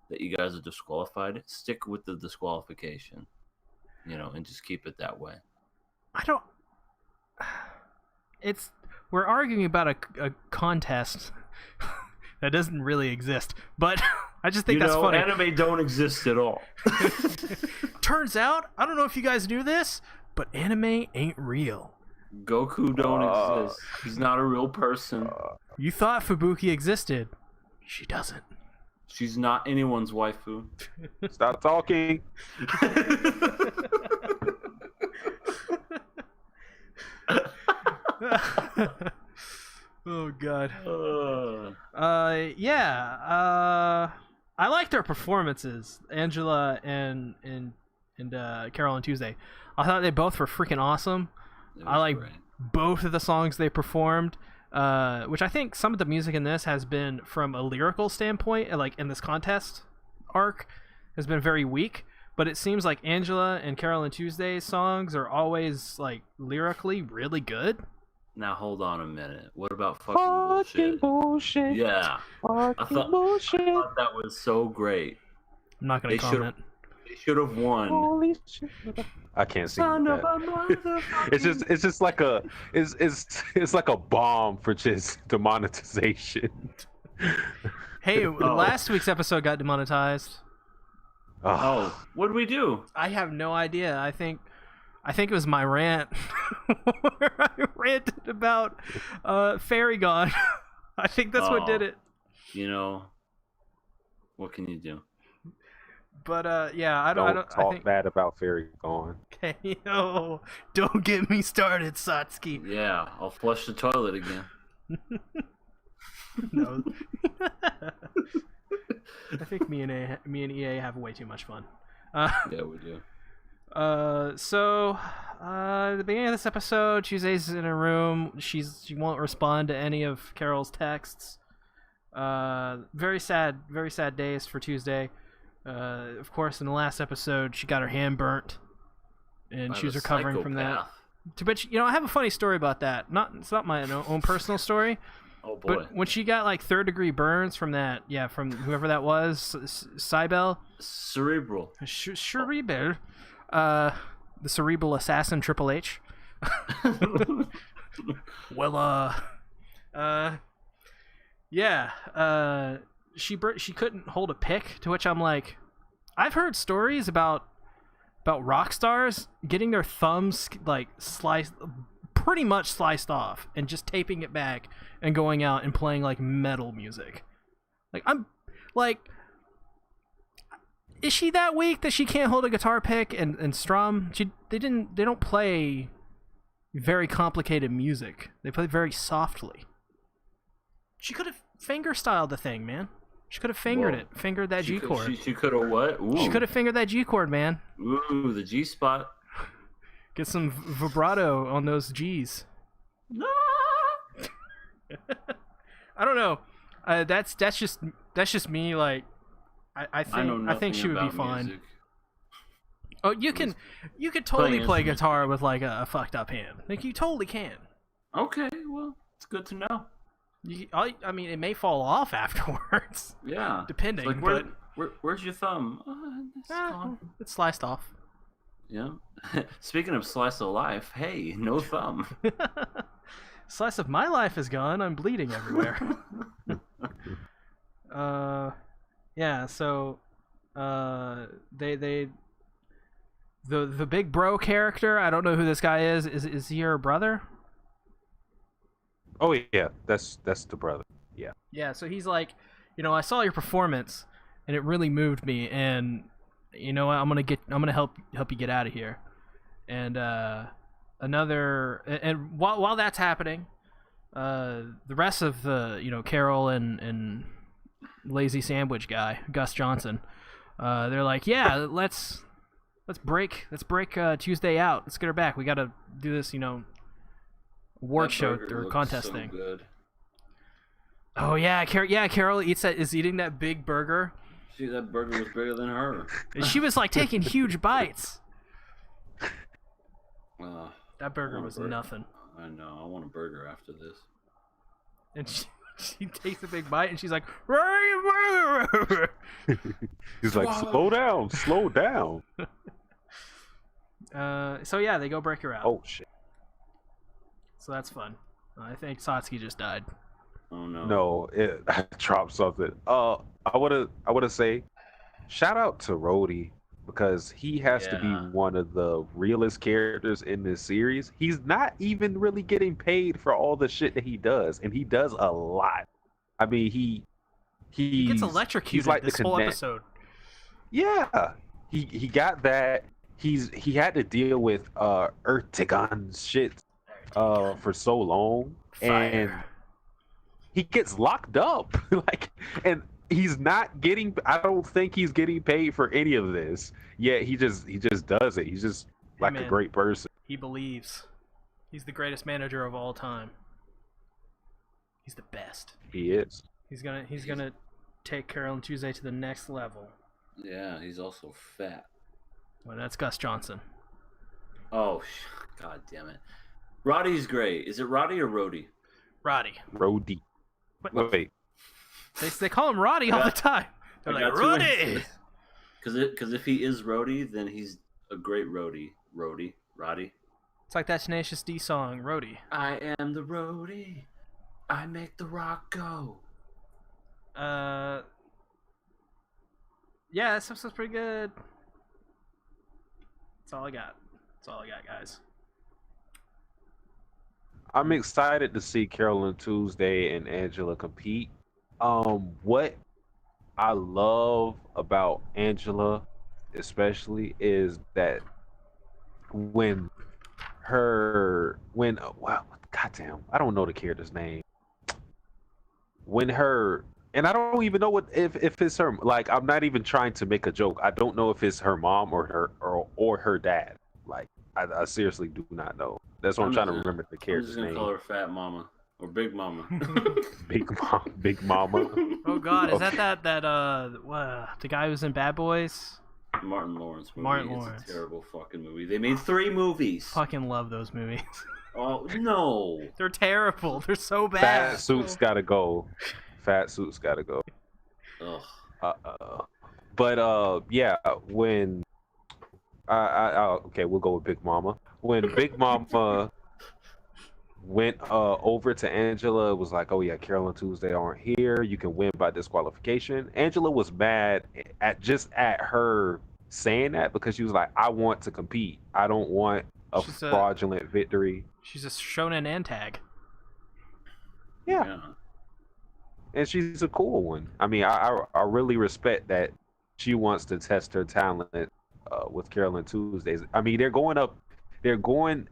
that you guys are disqualified, stick with the disqualification, and just keep it that way. I don't. We're arguing about a contest that doesn't really exist, but I just think that's funny. Anime don't exist at all. Turns out, I don't know if you guys knew this, but anime ain't real. Goku don't exist. He's not a real person. You thought Fubuki existed. She doesn't. She's not anyone's waifu. Stop talking. Oh god. I liked their performances, Angela and Carole and Tuesday. I thought they both were freaking awesome. I like both of the songs they performed, which I think some of the music in this has been, from a lyrical standpoint, like in this contest arc, has been very weak. But it seems like Angela and Carole and Tuesday's songs are always like lyrically really good. Now hold on a minute. What about fucking bullshit? Yeah, I thought that was so great. I'm not gonna comment. They should have won. Holy shit. I can't sing that. It's just like it's like a bomb for just demonetization. Hey, last week's episode got demonetized. Oh, what did we do? I have no idea. I think it was my rant where I ranted about Fairy God. I think that's what did it. What can you do? But yeah, I don't talk bad about Fairy Gone. Okay, don't get me started, Satsuki. Yeah, I'll flush the toilet again. No. I think me and EA have way too much fun. Yeah, we do. So at the beginning of this episode, Tuesday's in a room. She won't respond to any of Carol's texts. Very sad days for Tuesday. Of course, in the last episode, she got her hand burnt, and she was recovering from that. But I have a funny story about that. It's not my own personal story. Oh boy! But when she got like 3rd-degree burns from that, from whoever that was, Cybele. Cerebral. Cerebral. The cerebral assassin Triple H. Well, she couldn't hold a pick. To which I'm like, I've heard stories about rock stars getting their thumbs like pretty much sliced off and just taping it back and going out and playing like metal music. Like I'm like, is she that weak that she can't hold a guitar pick and strum? They don't play very complicated music. They play very softly. She could have finger styled the thing, man. She could have fingered that G chord. She could have what? Ooh. She could have fingered that G chord, man. Ooh, the G spot. Get some vibrato on those G's. I don't know. That's just me. Like, I think she would be fine. Oh, you could totally playing play instruments. guitar with like a fucked up hand. Like you totally can. Okay, well, it's good to know. I mean, it may fall off afterwards. Yeah. Depending, It's like, where's your thumb? It's gone. It's sliced off. Yeah. Speaking of slice of life, hey, no thumb. Slice of my life is gone. I'm bleeding everywhere. Yeah. So, the big bro character. I don't know who this guy is. Is he your brother? Oh yeah, that's the brother. Yeah. Yeah. So he's like, I saw your performance, and it really moved me. And you know what? I'm gonna help you get out of here. And while that's happening, the rest of the Carole and lazy sandwich guy Gus Johnson, they're like, yeah, let's break Tuesday out. Let's get her back. We gotta do this award show or contest thing. Good. Oh yeah, Carole is eating that big burger. See, that burger was bigger than her. And she was like taking huge bites. That burger was nothing. I know. I want a burger after this. And she takes a big bite and she's like, He's like, slow down. So yeah, they go break her out. Oh shit. So that's fun. I think Satsuki just died. Oh no. No, I dropped something. I wanna say, shout out to Rhodey, because he has to be one of the realest characters in this series. He's not even really getting paid for all the shit that he does, and he does a lot. I mean, he gets electrocuted like this whole episode. Yeah, he got that. He had to deal with Ertigon's shit for so long, and he gets locked up. And he's not getting. I don't think he's getting paid for any of this. Yet he just does it. He's just a great person. He believes he's the greatest manager of all time. He's the best. He is. He's gonna take Carole and Tuesday to the next level. Yeah, he's also fat. Well, that's Gus Johnson. Oh, god damn it. Roddy's great. Is it Roddy or Rhodey? Roddy. Rhodey. Wait. They call him Roddy all the time. They're like, Roddy! Because if he is Rhodey, then he's a great Roddy. Roddy. It's like that Tenacious D song, Roddy. I am the Roddy. I make the rock go. Yeah, this episode's pretty good. That's all I got, guys. I'm excited to see Carole and Tuesday and Angela compete. What I love about Angela, especially, is that goddamn, I don't know the character's name. And I don't even know if it's her. Like, I'm not even trying to make a joke. I don't know if it's her mom or her dad. Like, I seriously do not know. That's what I'm trying to remember the character's name. I'm just gonna call her Fat Mama or Big Mama. Big Mama. Oh God, is that the guy who's in Bad Boys? Martin Lawrence movie. Martin Lawrence. It's a terrible fucking movie. They made 3 movies. Fucking love those movies. Oh no, they're terrible. They're so bad. Fat Suits gotta go. Ugh. But yeah, when okay, we'll go with Big Mama. When Big Mama went over to Angela, it was like, oh yeah, Carole and Tuesday aren't here. You can win by disqualification. Angela was mad at her saying that, because she was like, I want to compete. I don't want a fraudulent victory. She's a shonen antag. Yeah. And she's a cool one. I mean, I really respect that she wants to test her talent with Carole and Tuesdays. I mean, they're going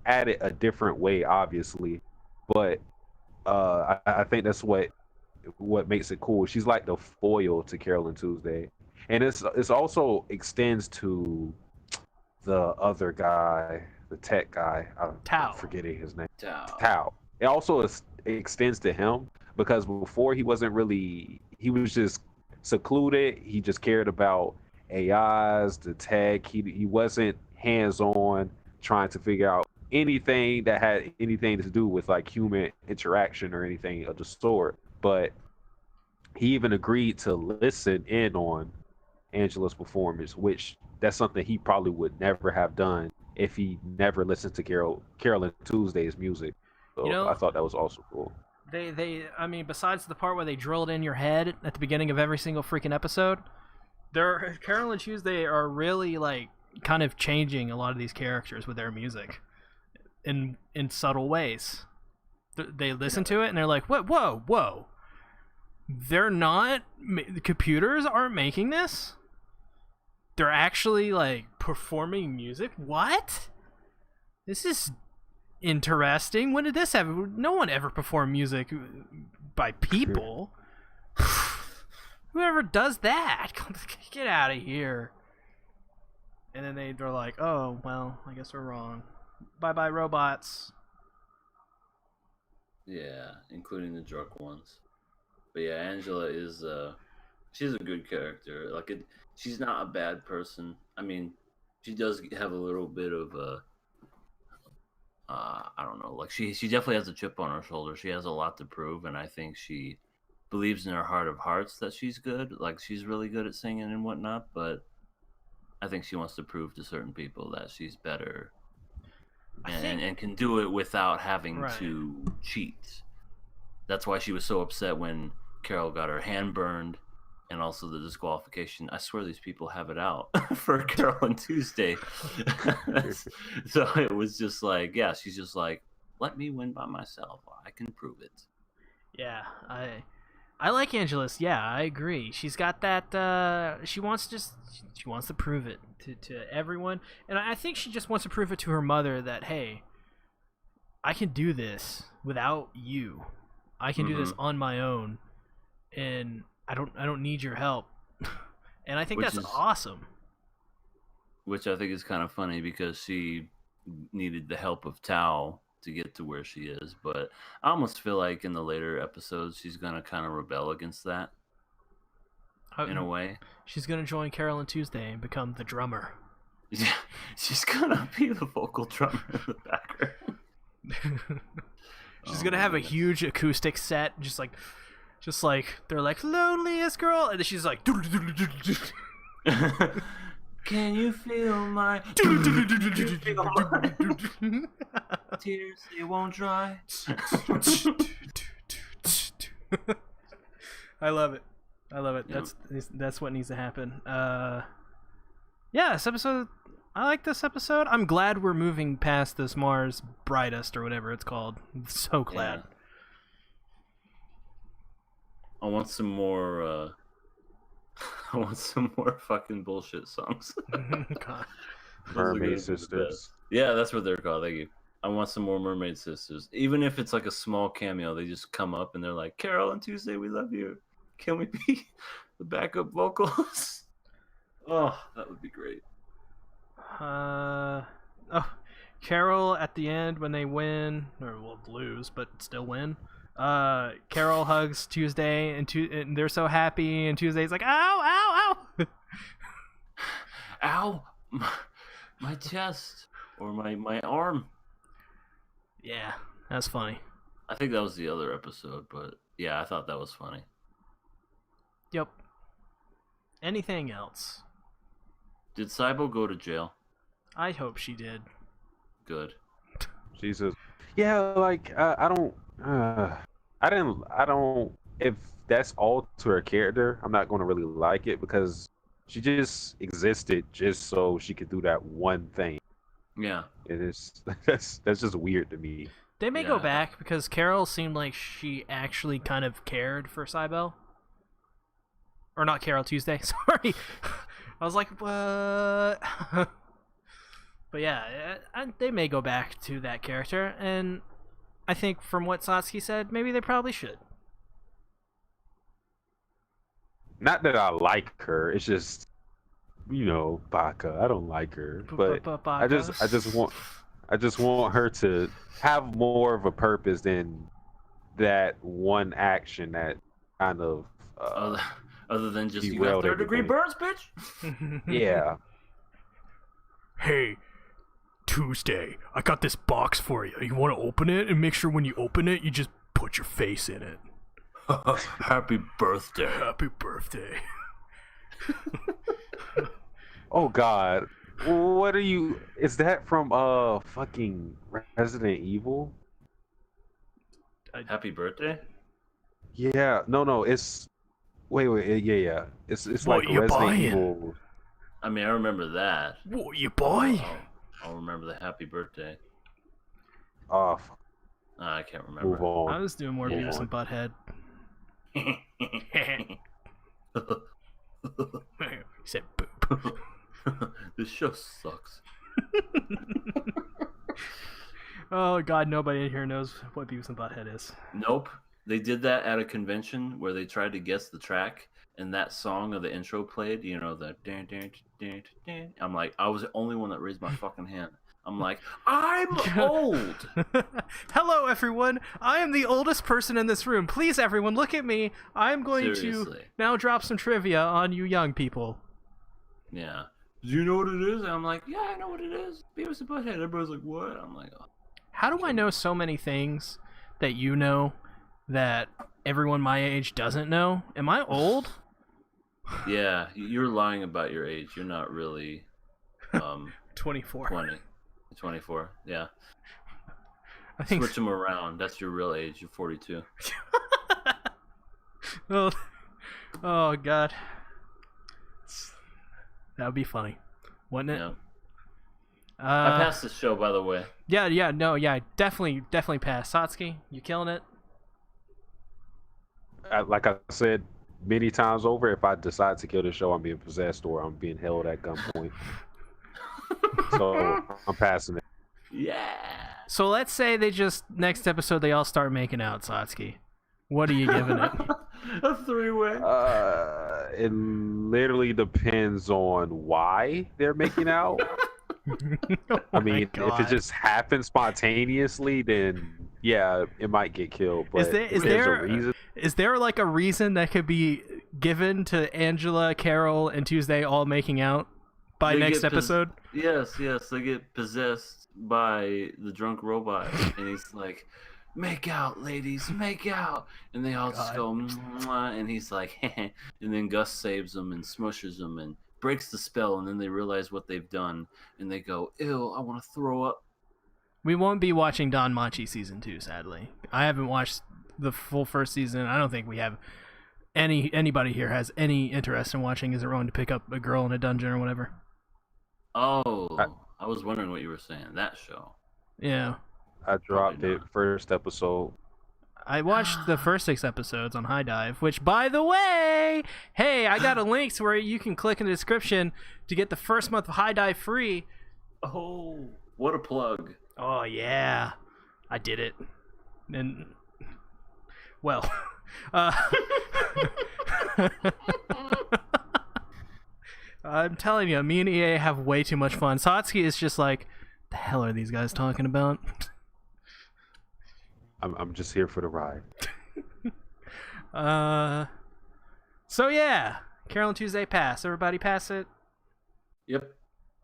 at it a different way, obviously, but I think that's what makes it cool. She's like the foil to Carole and Tuesday, and it's also extends to the other guy, the tech guy. I'm forgetting his name. Tao. It also extends to him, because before he was just secluded. He just cared about AIs, the tech. He wasn't hands on trying to figure out anything that had anything to do with like human interaction or anything of the sort. But he even agreed to listen in on Angela's performance, which that's something he probably would never have done if he never listened to Carole and Tuesday's music. You So I know, thought that was also cool. I mean, besides the part where they drilled in your head at the beginning of every single freaking episode, Carole and Tuesday are really like kind of changing a lot of these characters with their music in subtle ways. They listen to it and they're like, "What? Whoa, whoa! They're not. The computers aren't making this. They're actually like performing music. What? This is interesting. When did this happen? No one ever performed music by people. Whoever does that, get out of here." And then they're like, "Oh, well, I guess we're wrong. Bye bye, robots." Yeah, including the drunk ones. But yeah, Angela is she's a good character. She's not a bad person. I mean, she does have a little bit of I don't know, like she definitely has a chip on her shoulder. She has a lot to prove, and I think she believes in her heart of hearts that she's good. Like she's really good at singing and whatnot, but I think she wants to prove to certain people that she's better and can do it without having to cheat. That's why she was so upset when Carole got her hand burned and also the disqualification. I swear these people have it out for Carole and Tuesday. So it was just like, yeah, she's just like, let me win by myself. I can prove it. Yeah, I like Angelus. Yeah, I agree. She's got that. She wants to prove it to everyone, and I think she just wants to prove it to her mother that, hey, I can do this without you. I can do this on my own, and I don't need your help. And I think that's awesome. Which I think is kind of funny because she needed the help of Tao to get to where she is, but I almost feel like in the later episodes she's gonna kind of rebel against that in a way. She's gonna join Carole and Tuesday and become the drummer. Yeah, she's gonna be the vocal drummer in the background. She's gonna have a huge acoustic set, just like they're like loneliest girl, and then she's like, can you feel my tears? They won't dry. I love it. Yep. That's what needs to happen. Yeah, this episode. I like this episode. I'm glad we're moving past this Mars Brightest or whatever it's called. I'm so glad. Yeah. I want some more. I want some more fucking bullshit songs. God. Mermaid Sisters. Yeah, that's what they're called. Thank you. I want some more Mermaid Sisters. Even if it's like a small cameo, they just come up and they're like, "Carole and Tuesday, we love you. Can we be the backup vocals?" Oh, that would be great. Carole at the end when they win, or well, lose, but still win. Carole hugs Tuesday, and they're so happy, and Tuesday's like, "Ow, ow, ow, ow, my chest or my arm." Yeah, that's funny. I think that was the other episode, but yeah, I thought that was funny. Yep. Anything else? Did Cybo go to jail? I hope she did. Good. Jesus. Yeah, like I don't. If that's all to her character, I'm not going to really like it because she just existed just so she could do that one thing. Yeah. And that's just weird to me. They may go back because Carole seemed like she actually kind of cared for Cybele. Or not Carole Tuesday, sorry. I was like, what? But yeah, they may go back to that character, and I think from what Satsuki said, maybe they probably should. Not that I like her, it's just, Baka. I don't like her, but I just want her to have more of a purpose than that one action that kind of. Other than just you got derailed third-degree everything. burns, bitch. Yeah. Hey, Tuesday, I got this box for you. You want to open it? And make sure when you open it, you just put your face in it. Happy birthday. Happy birthday. Oh God. What are you? Is that from fucking Resident Evil? Happy birthday? Yeah. No. It's wait. Yeah. It's What like you Resident buying? Evil. I mean, I remember that. What you buying? I'll remember the happy birthday. Oh, I can't move remember. on. I was doing more Beavis and Butthead. He said boop. This show sucks. Oh God, nobody in here knows what Beavis and Butthead is. Nope. They did that at a convention where they tried to guess the track, and that song of the intro played. You know, the dan dan dan dan. I'm like, I was the only one that raised my fucking hand. I'm like, I'm old. Hello, everyone. I am the oldest person in this room. Please, everyone, look at me. I'm going to Seriously. now drop some trivia on you young people. Yeah. Do you know what it is? And I'm like, yeah, I know what it is. Beavis and Butthead. Everybody's like, what? I'm like, oh. How do I know so many things that you know that everyone my age doesn't know? Am I old? Yeah, you're lying about your age. You're not really 24. 24. Yeah. I think. Switch them around. That's your real age. You're 42. Oh God. That would be funny, wouldn't it? Yeah. I passed this show, by the way. Yeah, definitely pass. Satsuki, you killing it? Like I said many times over, if I decide to kill the show, I'm being possessed or I'm being held at gunpoint. So I'm passing it. Yeah. So let's say they just next episode they all start making out, Satsuki. What are you giving it? A three-way. It literally depends on why they're making out. Oh I mean, my if it God. just happens spontaneously, then yeah, it might get killed. But if there's a reason, is there like a reason that could be given to Angela, Carole, and Tuesday all making out by They next get episode? Yes. They get possessed by the drunk robot, and he's like, "Make out, ladies, make out," and they all just go, "Mwah," and he's like, and then Gus saves them and smushes them and breaks the spell, and then they realize what they've done, and they go, "Ew, I want to throw up." We won't be watching Don Machi season 2, sadly. I haven't watched the full first season. I don't think we have anybody here has any interest in watching Is It Wrong to Pick Up a Girl in a Dungeon or whatever. Oh, I was wondering what you were saying. That show. Yeah. I dropped Probably it not. first episode. I watched the first 6 episodes on HIDIVE, which, by the way, hey, I got a link to where you can click in the description to get the first month of HIDIVE free. Oh, what a plug! Oh, yeah. I did it. And, well, I'm telling you, me and EA have way too much fun. Satsuki is just like, the hell are these guys talking about? I'm just here for the ride. So yeah, Carole and Tuesday pass. Everybody pass it. Yep.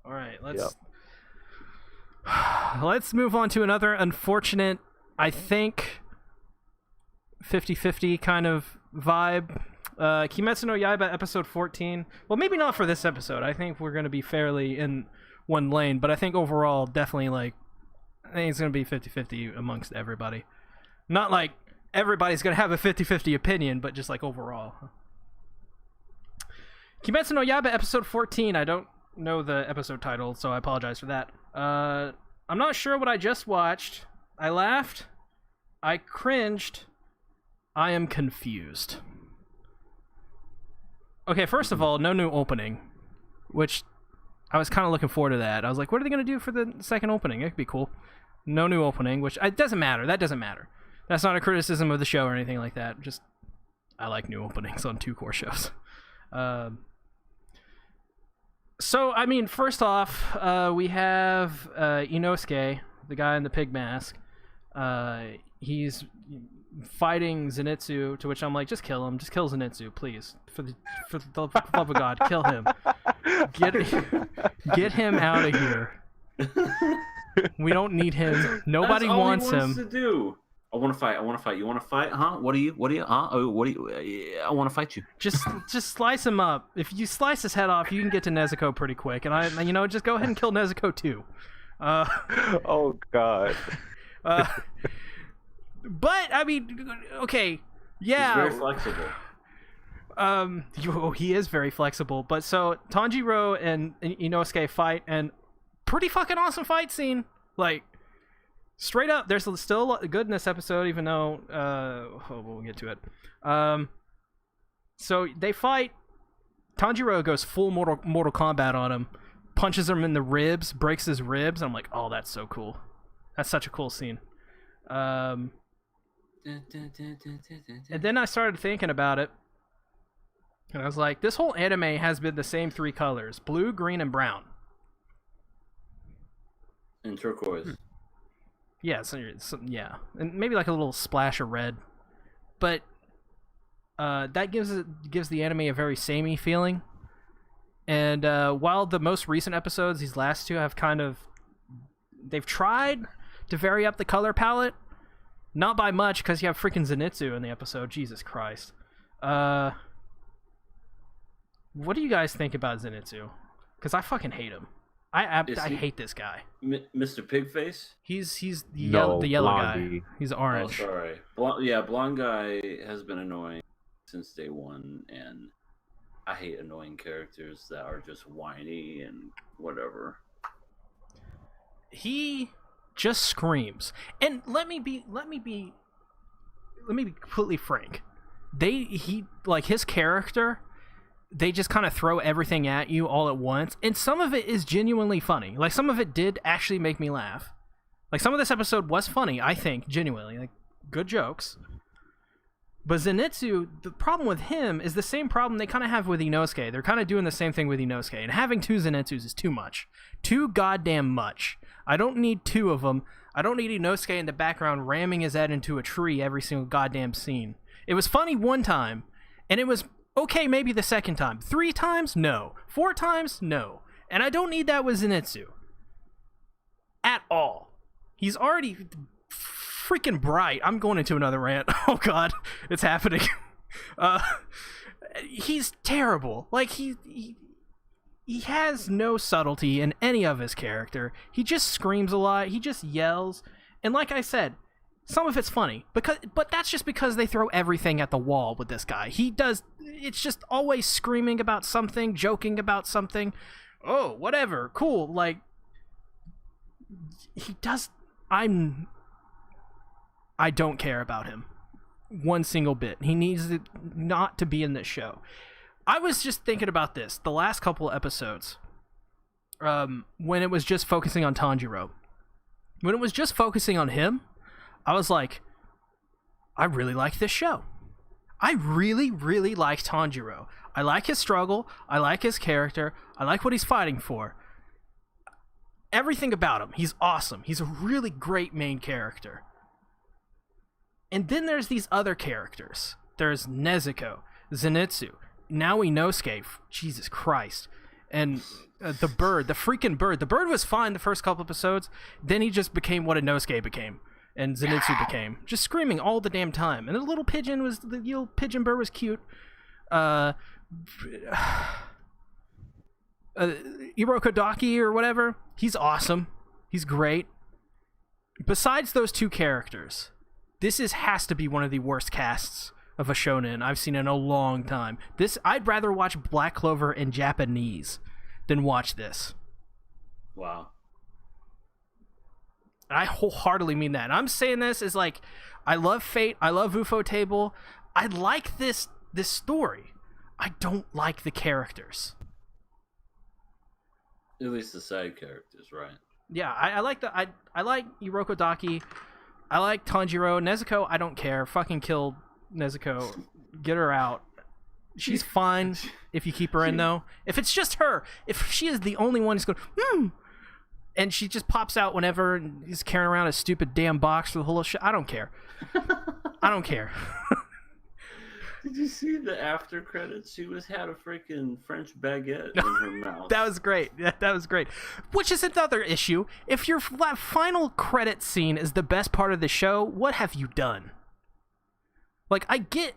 All right, let's move on to another unfortunate, I think, 50-50 kind of vibe. Kimetsu no Yaiba episode 14. Well, maybe not for this episode. I think we're going to be fairly in one lane, but I think overall, definitely, like, I think it's going to be 50-50 amongst everybody. Not like everybody's going to have a 50-50 opinion, but just like overall. Kimetsu no Yaiba episode 14. I don't know the episode title, so I apologize for that. I'm not sure what I just watched. I laughed. I cringed. I am confused. Okay, first of all, no new opening, which I was kind of looking forward to that. I was like, what are they going to do for the second opening? It could be cool. No new opening, which it doesn't matter. That doesn't matter. That's not a criticism of the show or anything like that. Just, I like new openings on 2 core shows. So, I mean, first off, we have Inosuke, the guy in the pig mask. He's fighting Zenitsu, to which I'm like, just kill him, just kill Zenitsu, please, for the love of God, kill him, get him out of here. We don't need him. Nobody That's all wants he him. To do. I want to fight. You want to fight? Huh? What do you? I want to fight you. Just slice him up. If you slice his head off, you can get to Nezuko pretty quick. And just go ahead and kill Nezuko too. Oh God. But I mean, okay, yeah. He's very flexible. He is very flexible. But so Tanjiro and Inosuke fight, and pretty fucking awesome fight scene. Like, straight up, there's still a lot good in this episode, even though we'll get to it. So they fight. Tanjiro goes full Mortal Kombat on him, punches him in the ribs, breaks his ribs. I'm like, oh, that's so cool. That's such a cool scene. And then I started thinking about it, and I was like, this whole anime has been the same three colors: blue, green, and brown. And turquoise. Yeah, yeah, and maybe like a little splash of red, but that gives the anime a very samey feeling. And while the most recent episodes, these last two, have they've tried to vary up the color palette, not by much, because you have freaking Zenitsu in the episode. Jesus Christ. What do you guys think about Zenitsu? Because I fucking hate him. I hate this guy. Mr. Pigface? He's the yellow Blondie. guy. He's orange. Oh, sorry. Blonde guy has been annoying since day one, and I hate annoying characters that are just whiny and whatever. He just screams. And let me be completely frank. His character, they just kind of throw everything at you all at once, and some of it is genuinely funny. Like, some of it did actually make me laugh. Like, some of this episode was funny, I think, genuinely. Like, good jokes. But Zenitsu, the problem with him is the same problem they kind of have with Inosuke. They're kind of doing the same thing with Inosuke, and having two Zenitsus is too much. Too goddamn much. I don't need two of them. I don't need Inosuke in the background ramming his head into a tree every single goddamn scene. It was funny one time, and it was okay maybe the second time. 3 times? No. 4 times? No. And I don't need that with Zenitsu. At all. He's already freaking bright. I'm going into another rant. Oh God, it's happening. He's terrible. Like, he has no subtlety in any of his character. He just screams a lot. He just yells. And like I said, some of it's funny, but that's just because they throw everything at the wall with this guy. It's just always screaming about something, joking about something. Oh, whatever, cool. Like, I don't care about him one single bit. He needs not to be in this show. I was just thinking about this the last couple episodes, when it was just focusing on Tanjiro. When it was just focusing on him, I was like, I really like this show. I really, really like Tanjiro. I like his struggle. I like his character. I like what he's fighting for. Everything about him. He's awesome. He's a really great main character. And then there's these other characters. There's Nezuko, Zenitsu, now Inosuke. Jesus Christ. And the bird, the freaking bird. The bird was fine the first couple episodes. Then he just became what Inosuke became. And Zenitsu became. Just screaming all the damn time. And the little pigeon bird was cute. Irokodaki or whatever, he's awesome. He's great. Besides those two characters, this has to be one of the worst casts of a shonen I've seen in a long time. I'd rather watch Black Clover in Japanese than watch this. Wow. I wholeheartedly mean that. And I'm saying this as like, I love Fate, I love UFO Table, I like this story. I don't like the characters. At least the side characters, right? Yeah, I like I like Irokodaki, I like Tanjiro. Nezuko, I don't care. Fucking kill Nezuko. Get her out. She's fine if you keep her in, though. If it's just her, if she is the only one who's going, and she just pops out whenever and is carrying around a stupid damn box for the whole shit, I don't care. I don't care. Did you see the after credits? She had a freaking French baguette in her mouth. That was great. That was great. Which is another issue. If your final credit scene is the best part of the show, what have you done? Like, I get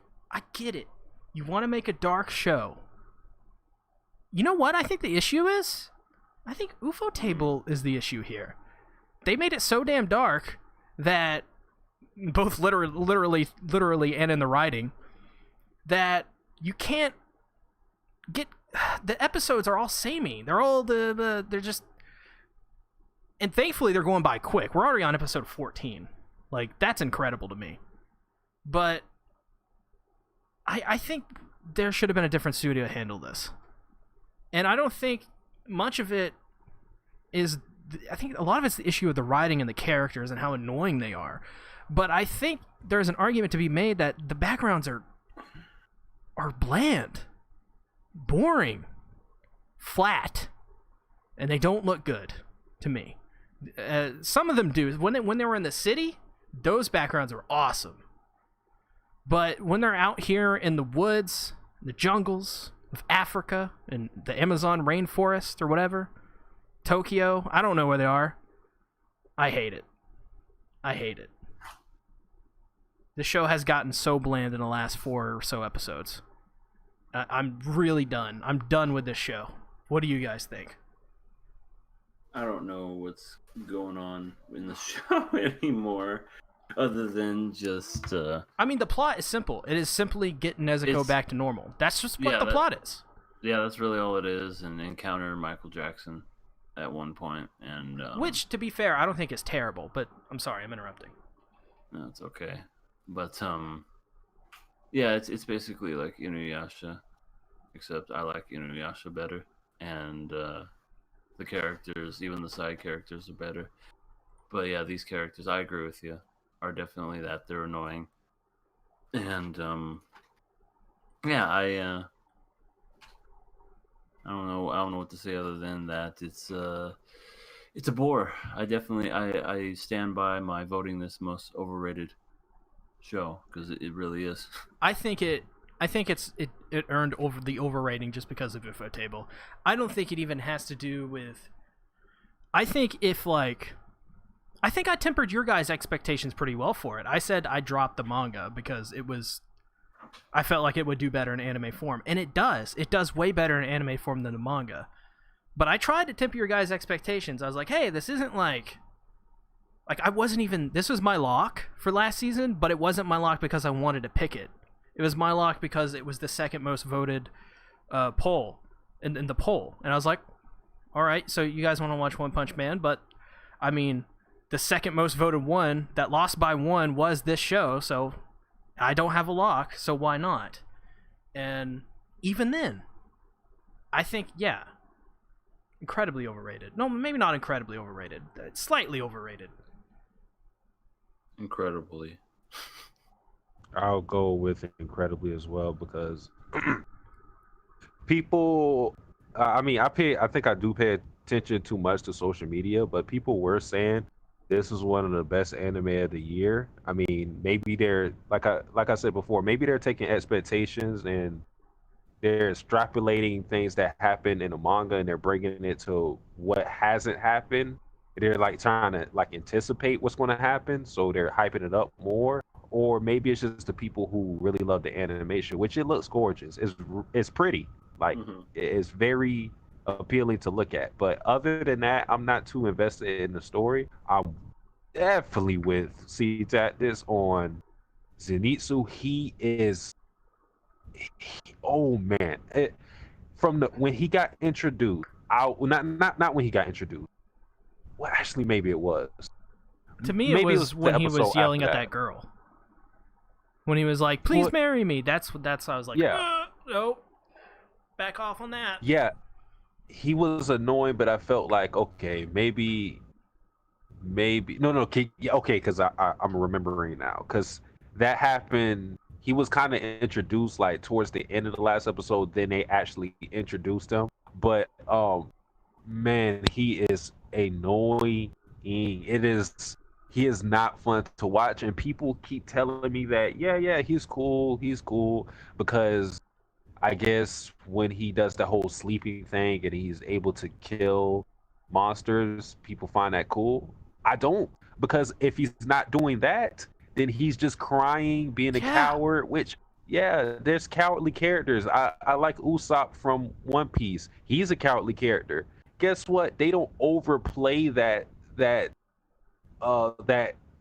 it. You want to make a dark show. You know what I think the issue is? I think UFO Table is the issue here. They made it so damn dark that both literally and in the writing, that you can't get. The episodes are all samey. They're all they're just, and thankfully they're going by quick. We're already on episode 14. Like, that's incredible to me. But I think there should have been a different studio to handle this. And I don't think much of it is. I think a lot of it's the issue of the writing and the characters and how annoying they are. But I think there's an argument to be made that the backgrounds are bland, boring, flat, and they don't look good to me. Some of them do. When they were in the city, those backgrounds were awesome. But when they're out here in the woods, the jungles of Africa and the Amazon rainforest or whatever, Tokyo, I don't know where they are. I hate it. The show has gotten so bland in the last 4 or so episodes. I'm really done. I'm done with this show. What do you guys think? I don't know what's going on in the show anymore, other than just. I mean, the plot is simple. It is simply getting Nezuko back to normal. That's just what the plot is. Yeah, that's really all it is. And encounter Michael Jackson at one point, and which, to be fair, I don't think is terrible. But I'm sorry, I'm interrupting. No, it's okay. But yeah, it's basically like Inuyasha, except I like Inuyasha better, and the characters, even the side characters, are better. But yeah, these characters, I agree with you, are definitely that. They're annoying, and yeah, I don't know what to say other than that it's a bore. I stand by my voting this most overrated show, because it really is. I think it earned over the overrating just because of UFO Table. I don't think it even has to do with. I think I tempered your guys' expectations pretty well for it. I said I dropped the manga because I felt like it would do better in anime form, and it does. It does way better in anime form than the manga. But I tried to temper your guys' expectations. I was like, hey, this isn't like I wasn't even. This was my lock for last season, but it wasn't my lock because I wanted to pick it. It was my lock because it was the second most voted poll in the poll, and I was like, all right, so you guys want to watch One Punch Man, but I mean, the second most voted one that lost by 1 was this show, so I don't have a lock, so why not? And even then, I think, yeah, incredibly overrated. No, maybe not incredibly overrated. It's slightly overrated. Incredibly. I'll go with incredibly as well, because people. I think I do pay attention too much to social media, but people were saying this is one of the best anime of the year. I mean, maybe they're like I said before, maybe they're taking expectations and they're extrapolating things that happen in a manga and they're bringing it to what hasn't happened. They're like trying to like anticipate what's going to happen, so they're hyping it up more. Or maybe it's just the people who really love the animation, which it looks gorgeous. It's pretty, like it's very appealing to look at. But other than that, I'm not too invested in the story. I'm definitely with SeaTactics on Zenitsu. He is, oh man, when he got introduced, not when he got introduced. Well, actually, maybe it was. To me, it was when he was yelling at that girl. When he was like, "Please marry me." That's I was like, yeah, no, back off on that. Yeah, he was annoying, but I felt like, okay, maybe no, okay, yeah, okay, because I'm remembering now, because that happened. He was kind of introduced like towards the end of the last episode. Then they actually introduced him, but man, he is annoying. It is he is not fun to watch, and people keep telling me that yeah, he's cool because I guess when he does the whole sleeping thing and he's able to kill monsters, people find that cool. I don't, because if he's not doing that, then he's just crying, being a Yeah. coward, which yeah, there's cowardly characters. I like Usopp from One Piece. He's a cowardly character. Guess what? They don't overplay that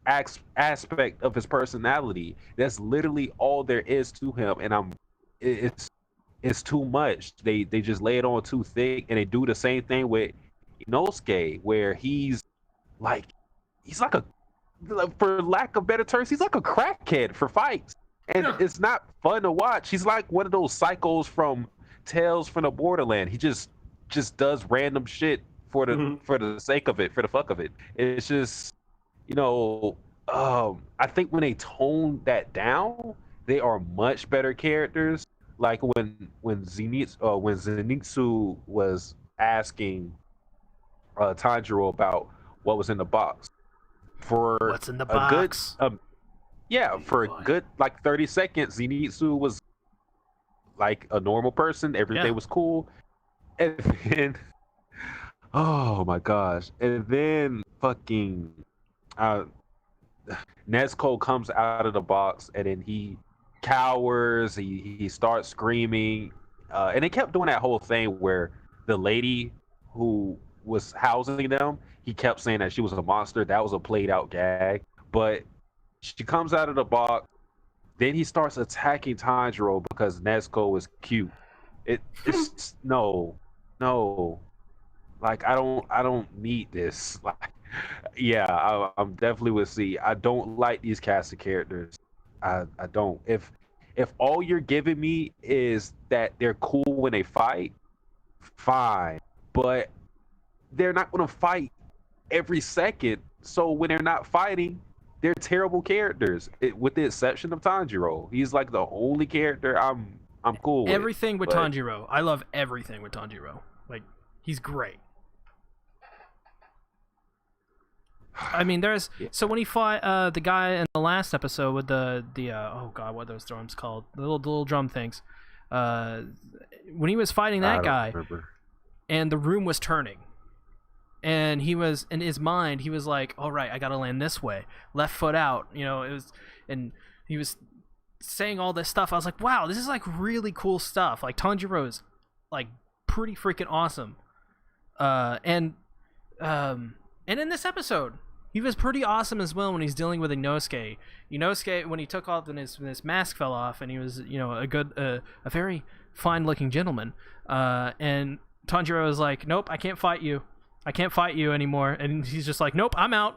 aspect of his personality. That's literally all there is to him, and it's too much. They just lay it on too thick, and they do the same thing with Inosuke, where like he's like a, for lack of better terms, he's like a crackhead for fights, and it's not fun to watch. He's like one of those psychos from Tales from the Borderland. He just does random shit for the sake of it, for the fuck of it. It's just, you know, I think when they tone that down, they are much better characters. Like when Zenitsu was asking Tanjiro about what was in the box for What's in the a good box? for a good like 30 seconds, Zenitsu was like a normal person. Everything was cool, and then oh my gosh, and then fucking uh, Nezuko comes out of the box, and then he cowers. He starts screaming, and they kept doing that whole thing where the lady who was housing them, he kept saying that she was a monster. That was a played out gag. But she comes out of the box. Then he starts attacking Tanjiro because Nezuko is cute. It's no. Like I don't need this. Like, yeah, I'm definitely with C. I don't like these cast of characters. I don't. If all you're giving me is that they're cool when they fight, fine. But they're not gonna fight every second. So when they're not fighting, they're terrible characters. With the exception of Tanjiro, he's like the only character I'm cool with. Everything with But Tanjiro. I love everything with Tanjiro. Like, he's great. I mean, there's so when he fought the guy in the last episode with the oh god, what are those drums called? The little drum things. When he was fighting that guy, remember. and the room was turning, and he was in his mind, he was like, "All right, I gotta land this way, left foot out." You know, it was, and he was saying all this stuff. I was like, "Wow, this is like really cool stuff." Like Tanjiro's like pretty freaking awesome. And in this episode, he was pretty awesome as well when he's dealing with Inosuke. Inosuke, when he took off and his mask fell off, and he was, you know, a very fine-looking gentleman. And Tanjiro was like, "Nope, I can't fight you. I can't fight you anymore." And he's just like, "Nope, I'm out."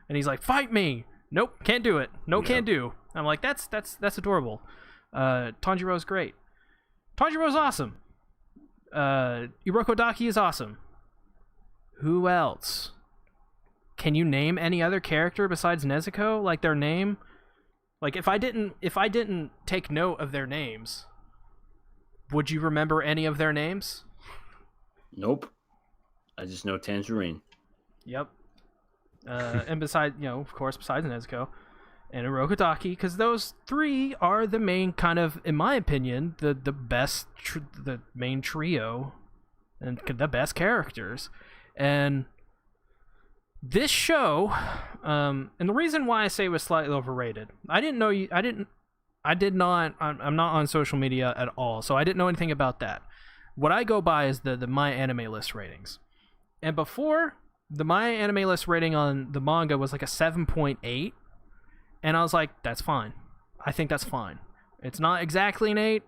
And he's like, "Fight me." "Nope, can't do it. No, can't do." I'm like, that's adorable. Tanjiro's great. Tanjiro's awesome. Urokodaki is awesome. Who else? Can you name any other character besides Nezuko? Like their name? Like if I didn't take note of their names, would you remember any of their names? Nope. I just know Tangerine. Yep. And besides, you know, of course, besides Nezuko and Urokodaki, because those three are the main kind of, in my opinion, the best, the main trio, and the best characters. And this show, and the reason why I say it was slightly overrated, I'm not on social media at all, so I didn't know anything about that. What I go by is the My Anime List ratings. And before, the My Anime List rating on the manga was like a 7.8, and I was like, that's fine. I think that's fine. It's not exactly an 8.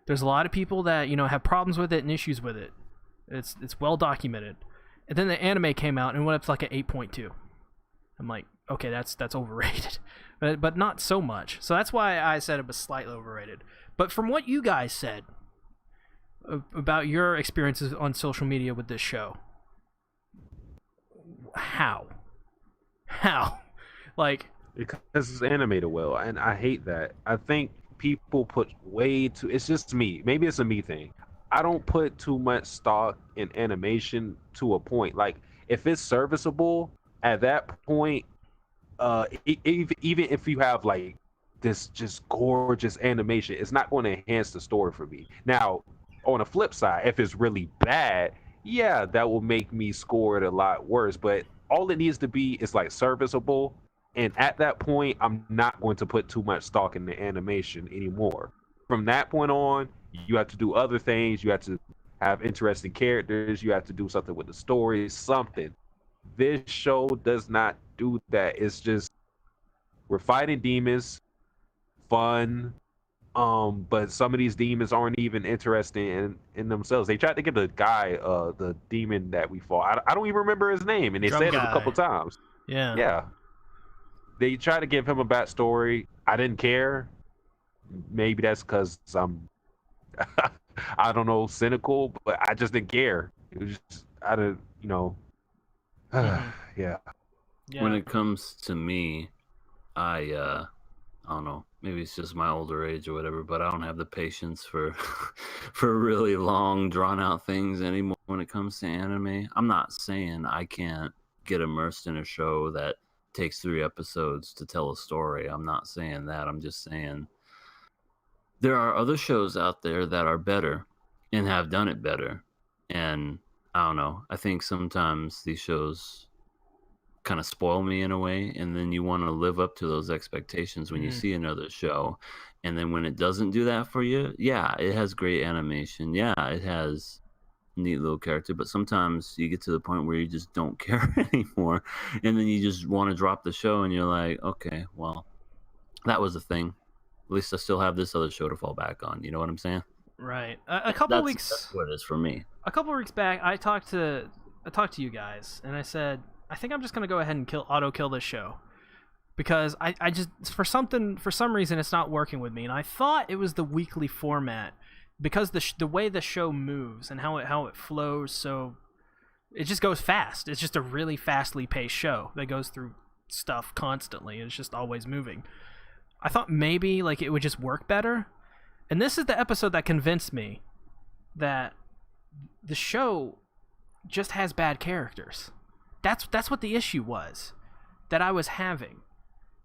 There's a lot of people that, you know, have problems with it and issues with it. It's well documented. And then the anime came out and went up to like an 8.2. I'm like, okay, that's overrated, but not so much. So that's why I said it was slightly overrated. But from what you guys said about your experiences on social media with this show, how? Like, Because it's animated well, and I hate that. I think people put way too. It's just me. Maybe it's a me thing. I don't put too much stock in animation to a point. Like if it's serviceable, at that point, even if you have like this just gorgeous animation, it's not going to enhance the story for me. Now, on the flip side, if it's really bad, yeah, that will make me score it a lot worse. But all it needs to be is like serviceable. And at that point, I'm not going to put too much stock in the animation anymore. From that point on, you have to do other things. You have to have interesting characters. You have to do something with the story, something. This show does not do that. It's just we're fighting demons, fun. But some of these demons aren't even interesting in themselves. They tried to give the guy, the demon that we fought. I don't even remember his name, and they Drum said it guy. a couple times. Yeah. Yeah. They tried to give him a backstory. I didn't care. Maybe that's because I'm, I don't know, cynical, but I just didn't care. It was just, I didn't, yeah. When it comes to me, I don't know, maybe it's just my older age or whatever, but I don't have the patience for for really long drawn out things anymore when it comes to anime. I'm not saying I can't get immersed in a show that takes 3 episodes to tell a story. I'm not saying that. I'm just saying there are other shows out there that are better and have done it better. And I don't know. I think sometimes these shows kind of spoil me in a way, and then you want to live up to those expectations when you see another show, and then when it doesn't do that for you, yeah, it has great animation, yeah, it has neat little character, but sometimes you get to the point where you just don't care anymore, and then you just want to drop the show, and you're like, okay, well, that was a thing. At least I still have this other show to fall back on. You know what I'm saying? Right. A couple weeks. That's what it is for me. A couple weeks back, I talked to you guys, and I said, I think I'm just gonna go ahead and auto kill this show because I just for some reason it's not working with me, and I thought it was the weekly format because the way the show moves and how it flows, so it just goes fast. It's just a really fastly paced show that goes through stuff constantly. It's just always moving. I thought maybe like it would just work better, and this is the episode that convinced me that the show just has bad characters. That's what the issue was that I was having.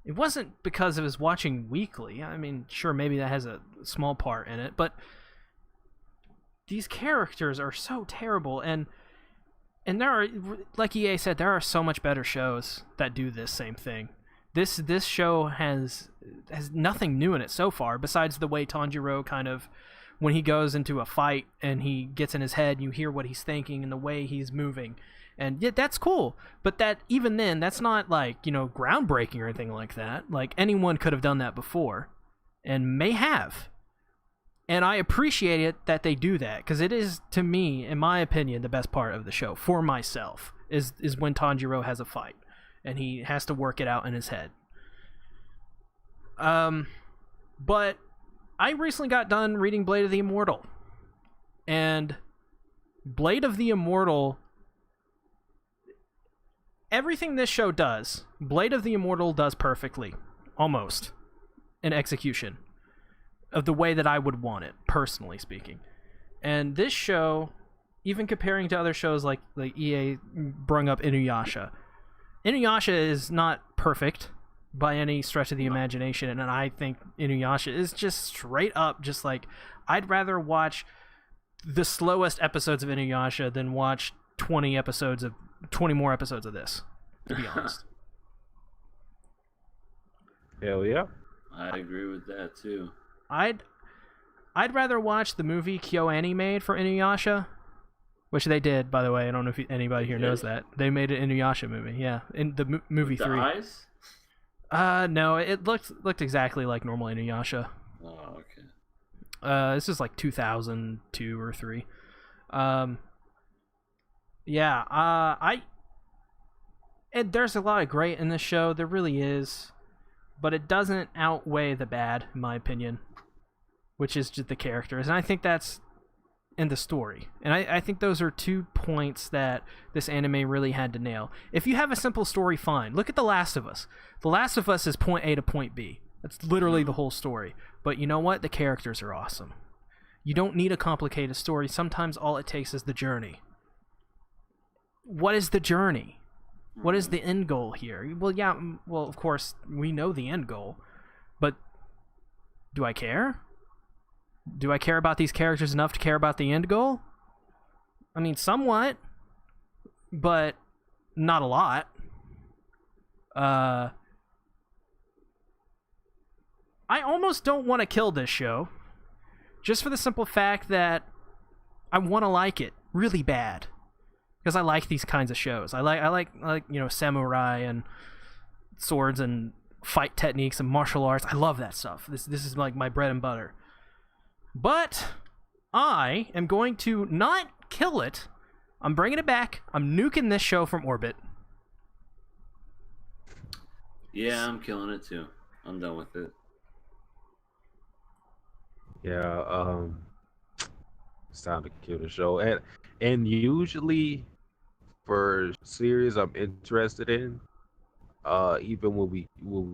It wasn't because I was watching weekly. I mean, sure, maybe that has a small part in it, but these characters are so terrible, and there are, like EA said, there are so much better shows that do this same thing. This show has nothing new in it so far, besides the way Tanjiro kind of, when he goes into a fight and he gets in his head, you hear what he's thinking and the way he's moving. And yeah, that's cool, but that even then, that's not like, groundbreaking or anything like that. Like anyone could have done that before, and may have. And I appreciate it that they do that, because it is, to me, in my opinion, the best part of the show for myself is when Tanjiro has a fight and he has to work it out in his head. But I recently got done reading Blade of the Immortal, and Blade of the Immortal, everything this show does, Blade of the Immortal does perfectly, almost, in execution of the way that I would want it, personally speaking. And this show, even comparing to other shows like EA brung up Inuyasha is not perfect by any stretch of the imagination, and I think Inuyasha is just straight up just like, I'd rather watch the slowest episodes of Inuyasha than watch 20 more episodes of this, to be honest. Hell yeah. I agree with that too. I'd rather watch the movie KyoAni made for Inuyasha, which they did, by the way. I don't know if anybody here knows that. They made an Inuyasha movie, yeah, in the movie With 3. The eyes? No, it looked exactly like normal Inuyasha. Oh, okay. This is like 2002 or 3. Yeah, and there's a lot of great in this show. There really is, but it doesn't outweigh the bad, in my opinion, which is just the characters, and I think that's in the story. And I think those are 2 points that this anime really had to nail. If you have a simple story, fine. Look at The Last of Us. The Last of Us is point A to point B. That's literally the whole story. But you know what? The characters are awesome. You don't need a complicated story. Sometimes all it takes is the journey. What is the journey? What is the end goal here? Well, yeah, well, of course, we know the end goal, but do I care? Do I care about these characters enough to care about the end goal? I mean, somewhat, but not a lot. I almost don't want to kill this show, just for the simple fact that I want to like it really bad, because I like these kinds of shows. I like samurai and swords and fight techniques and martial arts. I love that stuff. This is like my bread and butter. But I am going to not kill it. I'm bringing it back. I'm nuking this show from orbit. Yeah, I'm killing it too. I'm done with it. Yeah, it's time to kill the show. And usually for series I'm interested in, even when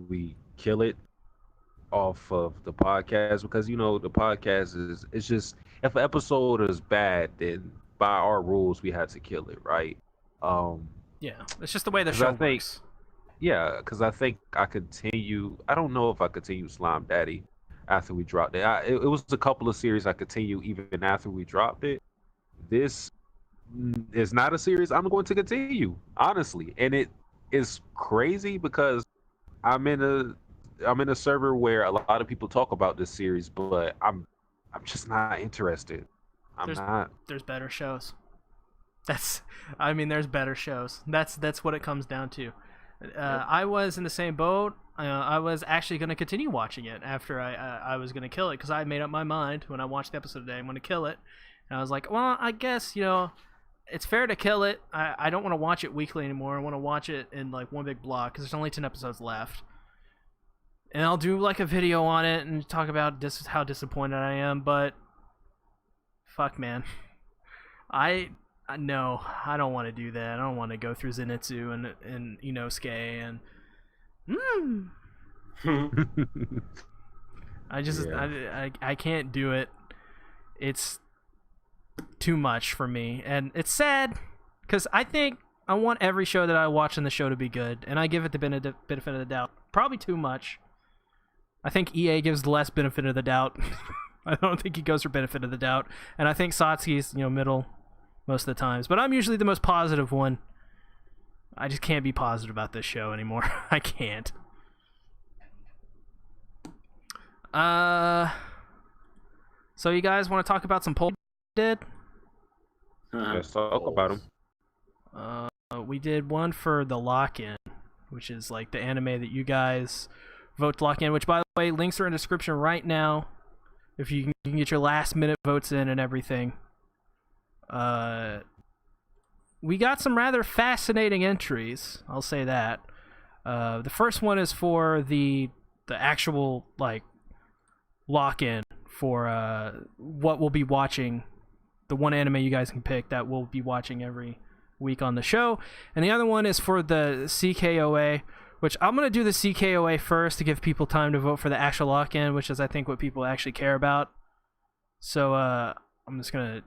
we kill it off of the podcast, because the podcast it's just, if an episode is bad, then by our rules we had to kill it, right? Yeah, it's just the way the show works. Yeah, because I think I don't know if I continue Slime Daddy after we dropped it. It was a couple of series I continue even after we dropped it. This is not a series I'm going to continue, honestly. And it is crazy because I'm in a server where a lot of people talk about this series, but I'm just not interested. There's better shows. There's better shows. That's what it comes down to. Yep. I was in the same boat. I was actually going to continue watching it after I was going to kill it, because I made up my mind when I watched the episode today I'm going to kill it. And I was like, well, I guess, it's fair to kill it. I don't want to watch it weekly anymore. I want to watch it in like one big block, because there's only 10 episodes left. And I'll do like a video on it and talk about how disappointed I am, but fuck, man. No, I don't want to do that. I don't want to go through Zenitsu and Inosuke and I can't do it. It's too much for me, and it's sad because I think I want every show that I watch in the show to be good, and I give it the benefit of the doubt. Probably too much. I think EA gives less benefit of the doubt. I don't think he goes for benefit of the doubt, and I think Satsuki's middle most of the times, but I'm usually the most positive one. I just can't be positive about this show anymore. I can't. So you guys want to talk about some polls we did? Let's talk about them. We did one for the lock-in, which is like the anime that you guys vote to lock in, which, by the way, links are in the description right now. If you can get your last-minute votes in and everything. We got some rather fascinating entries, I'll say that. The first one is for the actual lock-in for what we'll be watching, the one anime you guys can pick that we'll be watching every week on the show, and the other one is for the CKOA, which I'm going to do the CKOA first to give people time to vote for the actual lock-in, which is I think what people actually care about. So I'm just going to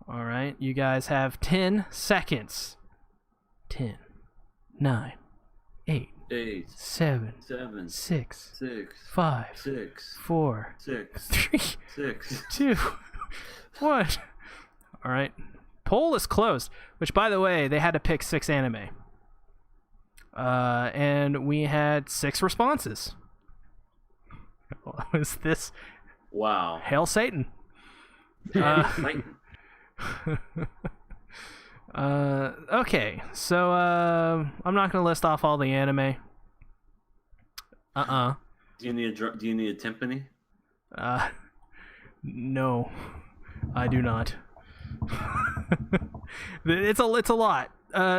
all right, you guys have 10 seconds. 10, 9, 8, 7, 6, 5, 4, 3, 2, 1. All right. Poll is closed, which, by the way, they had to pick 6 anime. And we had 6 responses. What was this? Wow. Hail Satan. Satan. Okay, so I'm not gonna list off all the anime. Do you need a timpani? No, I do not. It's a lot.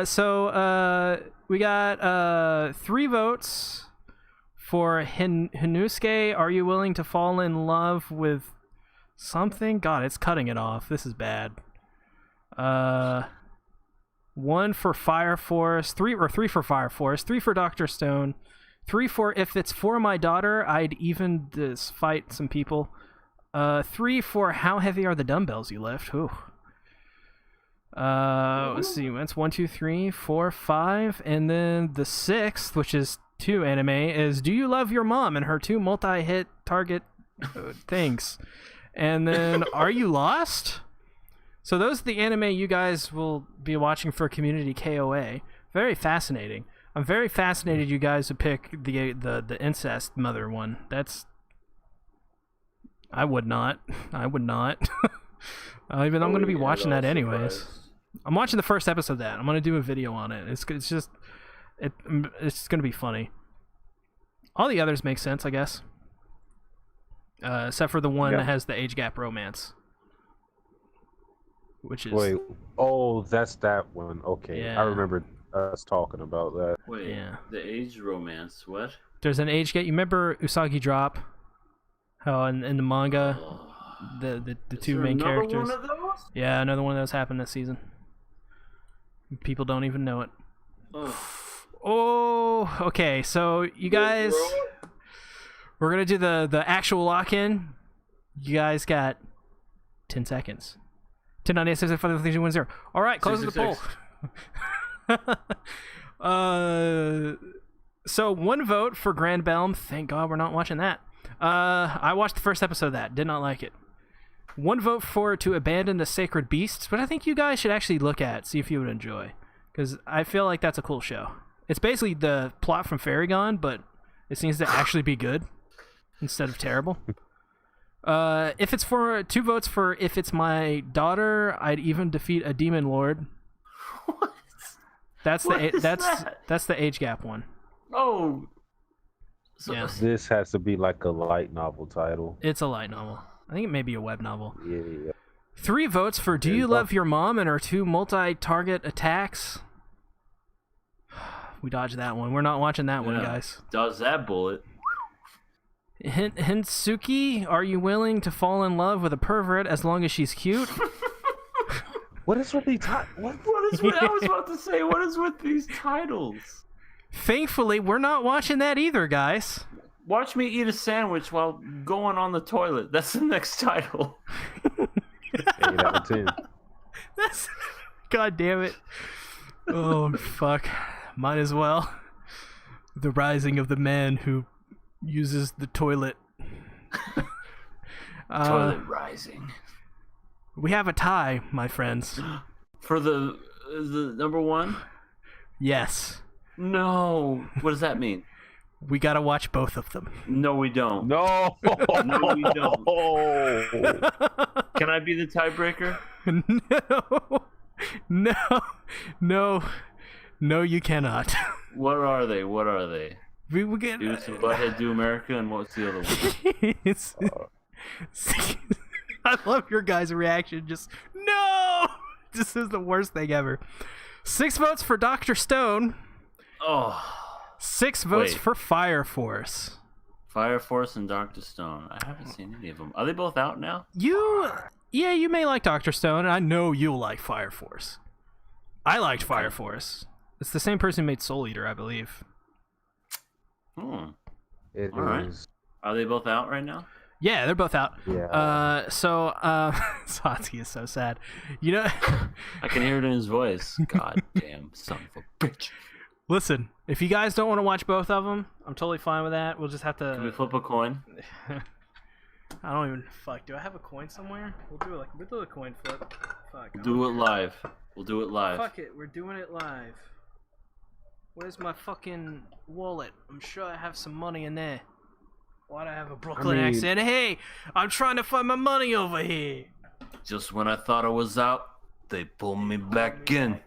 So we got 3 votes for Hinusuke. Are you willing to fall in love with something? God, it's cutting it off. This is bad. 1 for Fire Force, 3 for Fire Force, 3 for Dr. Stone, 3 for If It's For My Daughter, I'd even fight some people. 3 for How Heavy Are the Dumbbells You Lift? Ooh. Let's see. That's 1, 2, 3, 4, 5, and then the 6th, which is 2 anime, is Do You Love Your Mom and her 2 multi-hit target things, and then Are You Lost? So those are the anime you guys will be watching for Community KOA. Very fascinating. I'm very fascinated you guys would pick the incest mother one. I would not. I'm going to be watching that anyways. I'm watching the first episode of that. I'm going to do a video on it. It's going to be funny. All the others make sense, I guess. Except for the one that has the age gap romance. Which is... Wait. Oh, that's that one. Okay. Yeah. I remember us talking about that. Wait. Yeah. The age romance. What? There's an age gap. You remember Usagi Drop? How in the manga, the two main characters. One of those? Yeah, another one of those happened this season. People don't even know it. Oh, okay. So you guys, we're gonna do the actual lock-in. You guys got 10 seconds. 10, 9, 8, 7, 5, 4, 3, 2, 1, 0. All right, close the poll. So 1 vote for Grand Belm. Thank God we're not watching that. I watched the first episode of that. Did not like it. 1 vote for To Abandon the Sacred Beasts, but I think you guys should actually look at, see if you would enjoy, because I feel like that's a cool show. It's basically the plot from Fairy Gone, but it seems to actually be good instead of terrible. If it's for 2 votes for If It's My Daughter, I'd Even Defeat a Demon Lord. What? That's the age gap one. Oh. So Yeah. This has to be like a light novel title. It's a light novel. I think it may be a web novel. Yeah. 3 votes for Do You Love Your Mom and her 2 multi-target attacks. We dodged that one. We're not watching that one, guys. Dodge that bullet. Hintsuki, are you willing to fall in love with a pervert as long as she's cute? What is with these What is with, I was about to say, what is with these titles? Thankfully, we're not watching that either, guys. Watch me eat a sandwich while going on the toilet. That's the next title. 8 out of 10. That's... God damn it. Oh, fuck. Might as well. The Rising of the Man Who Uses the Toilet. Toilet Rising. We have a tie, my friends. For the number 1? Yes. No. What does that mean? We gotta watch both of them. No, we don't. No. No, we don't. Can I be the tiebreaker? No, you cannot. What are they? We will get. Do some Butthead Do America, and what's the other one? I love your guys' reaction. Just no. This is the worst thing ever. 6 votes for Dr. Stone. Oh. 6 votes for Fire Force. Fire Force and Dr. Stone. I haven't seen any of them. Are they both out now? You may like Dr. Stone, and I know you'll like Fire Force. I liked Fire Force. It's the same person who made Soul Eater, I believe. It All right. is. Are they both out right now? Yeah, they're both out. Yeah. Satsuki is so sad. You know, I can hear it in his voice. God damn son of a bitch. Listen, if you guys don't want to watch both of them, I'm totally fine with that. We'll just have to. Can we flip a coin? I don't even. Fuck. Do I have a coin somewhere? We'll do a coin flip. Fuck. Do it live. We'll do it live. Fuck it. We're doing it live. Where's my fucking wallet? I'm sure I have some money in there. Why'd I have a Brooklyn accent? Hey, I'm trying to find my money over here. Just when I thought I was out, they pulled me back in.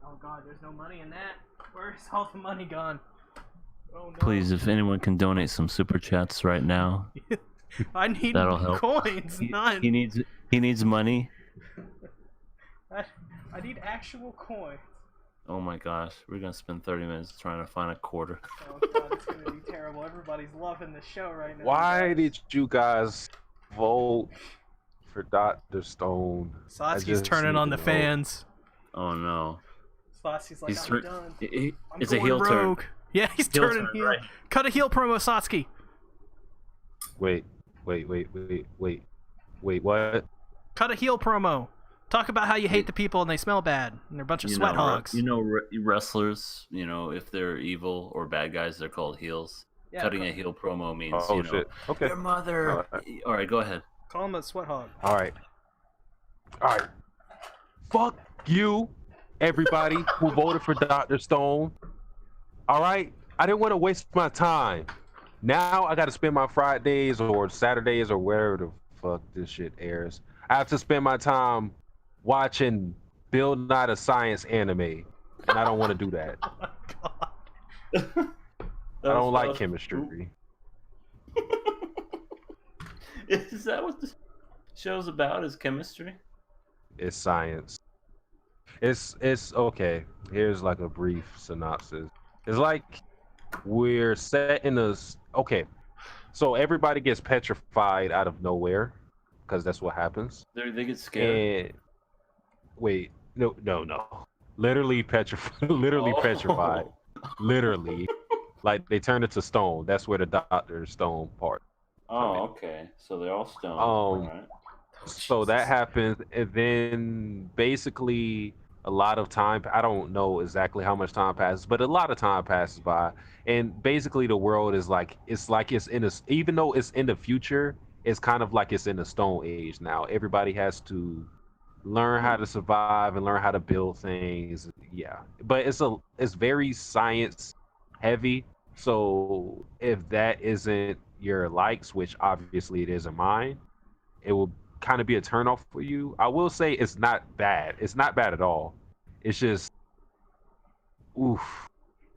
Oh god, there's no money in that. Where's all the money gone? Oh no. Please, if anyone can donate some super chats right now, I need that'll help. coins. None. He needs money. I need actual coins. Oh my gosh, we're gonna spend 30 minutes trying to find a quarter. Oh god, it's gonna be terrible. Everybody's loving the show right now. Why did you guys vote for Dr. Stone? Satsuki's turning on the fans. Oh no. Satsuki's like, I'm done. It's a heel rogue. turn. Yeah, he's turning heel. Right. Cut a heel promo, Satsuki. Wait, what? Cut a heel promo. Talk about how you hate the people and they smell bad and they're a bunch of sweat hogs. Wrestlers, if they're evil or bad guys, they're called heels. Yeah, Cutting a heel promo means, shit. Okay. your mother. All right, go ahead. Call him a sweat hog. All right. Fuck you, everybody who voted for Dr. Stone. All right. I didn't want to waste my time. Now I got to spend my Fridays or Saturdays or wherever the fuck this shit airs. I have to spend my time watching Bill Nye the Science anime, and I don't want to do that. Oh my God. I don't like chemistry. Is that what the show's about? Is chemistry? It's science. It's okay. Here's like a brief synopsis. It's like we're set in a okay. So everybody gets petrified out of nowhere because that's what happens. They get scared. And wait, no. Literally petrified. Literally petrified. Literally, like they turn into stone. That's where the Dr. Stone part. Oh, okay. So they're all stone. Right. So that happens, and then basically a lot of time. I don't know exactly how much time passes, but a lot of time passes by, and basically the world is like it's in a. Even though it's in the future, it's kind of like it's in the Stone Age now. Everybody has to learn how to survive and learn how to build things. Yeah, but it's very science heavy. So if that isn't your likes, which obviously it isn't mine, it will kind of be a turnoff for you. I will say it's not bad. It's not bad at all. It's just oof.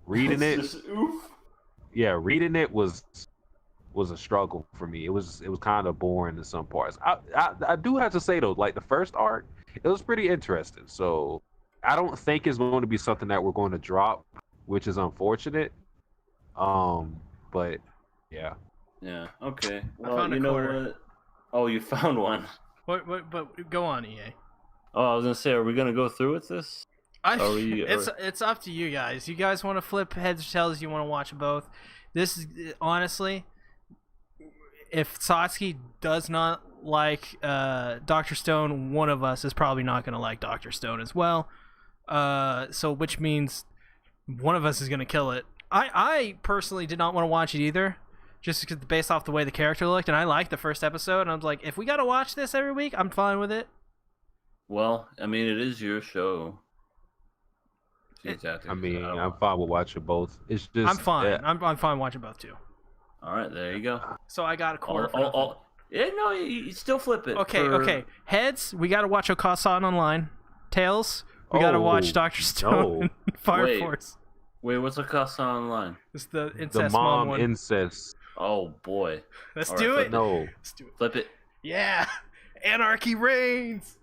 Reading it, oof. Yeah, reading it was a struggle for me. It was kind of boring in some parts. I do have to say though, like the first arc, it was pretty interesting. So I don't think it's going to be something that we're going to drop, which is unfortunate. But yeah. Yeah. Okay. I Well, found a you know corner. what? Oh, you found one. But go on, EA. Oh, I was gonna say, are we gonna go through with this? It's up to you guys. You guys want to flip heads or tails? You want to watch both? This is honestly, if Satsuki does not like Dr. Stone, one of us is probably not going to like Dr. Stone as well. So which means one of us is going to kill it. I personally did not want to watch it either, just because based off the way the character looked, and I liked the first episode, and I was like, if we got to watch this every week, I'm fine with it. Well, I mean, it is your show. I mean, I'm fine with watching both. It's just I'm fine. Yeah. I'm fine watching both too. All right, there you go. So I got a quarter. Yeah, no, you still flip it. Okay. Heads, we got to watch Okasan online. Tails, we got to watch Dr. Stone. Fire Force. Wait, what's Akasa Online? It's the incest the mom one. incest. Oh boy. Let's do it. No. Let's do it. Flip it. Yeah. Anarchy reigns.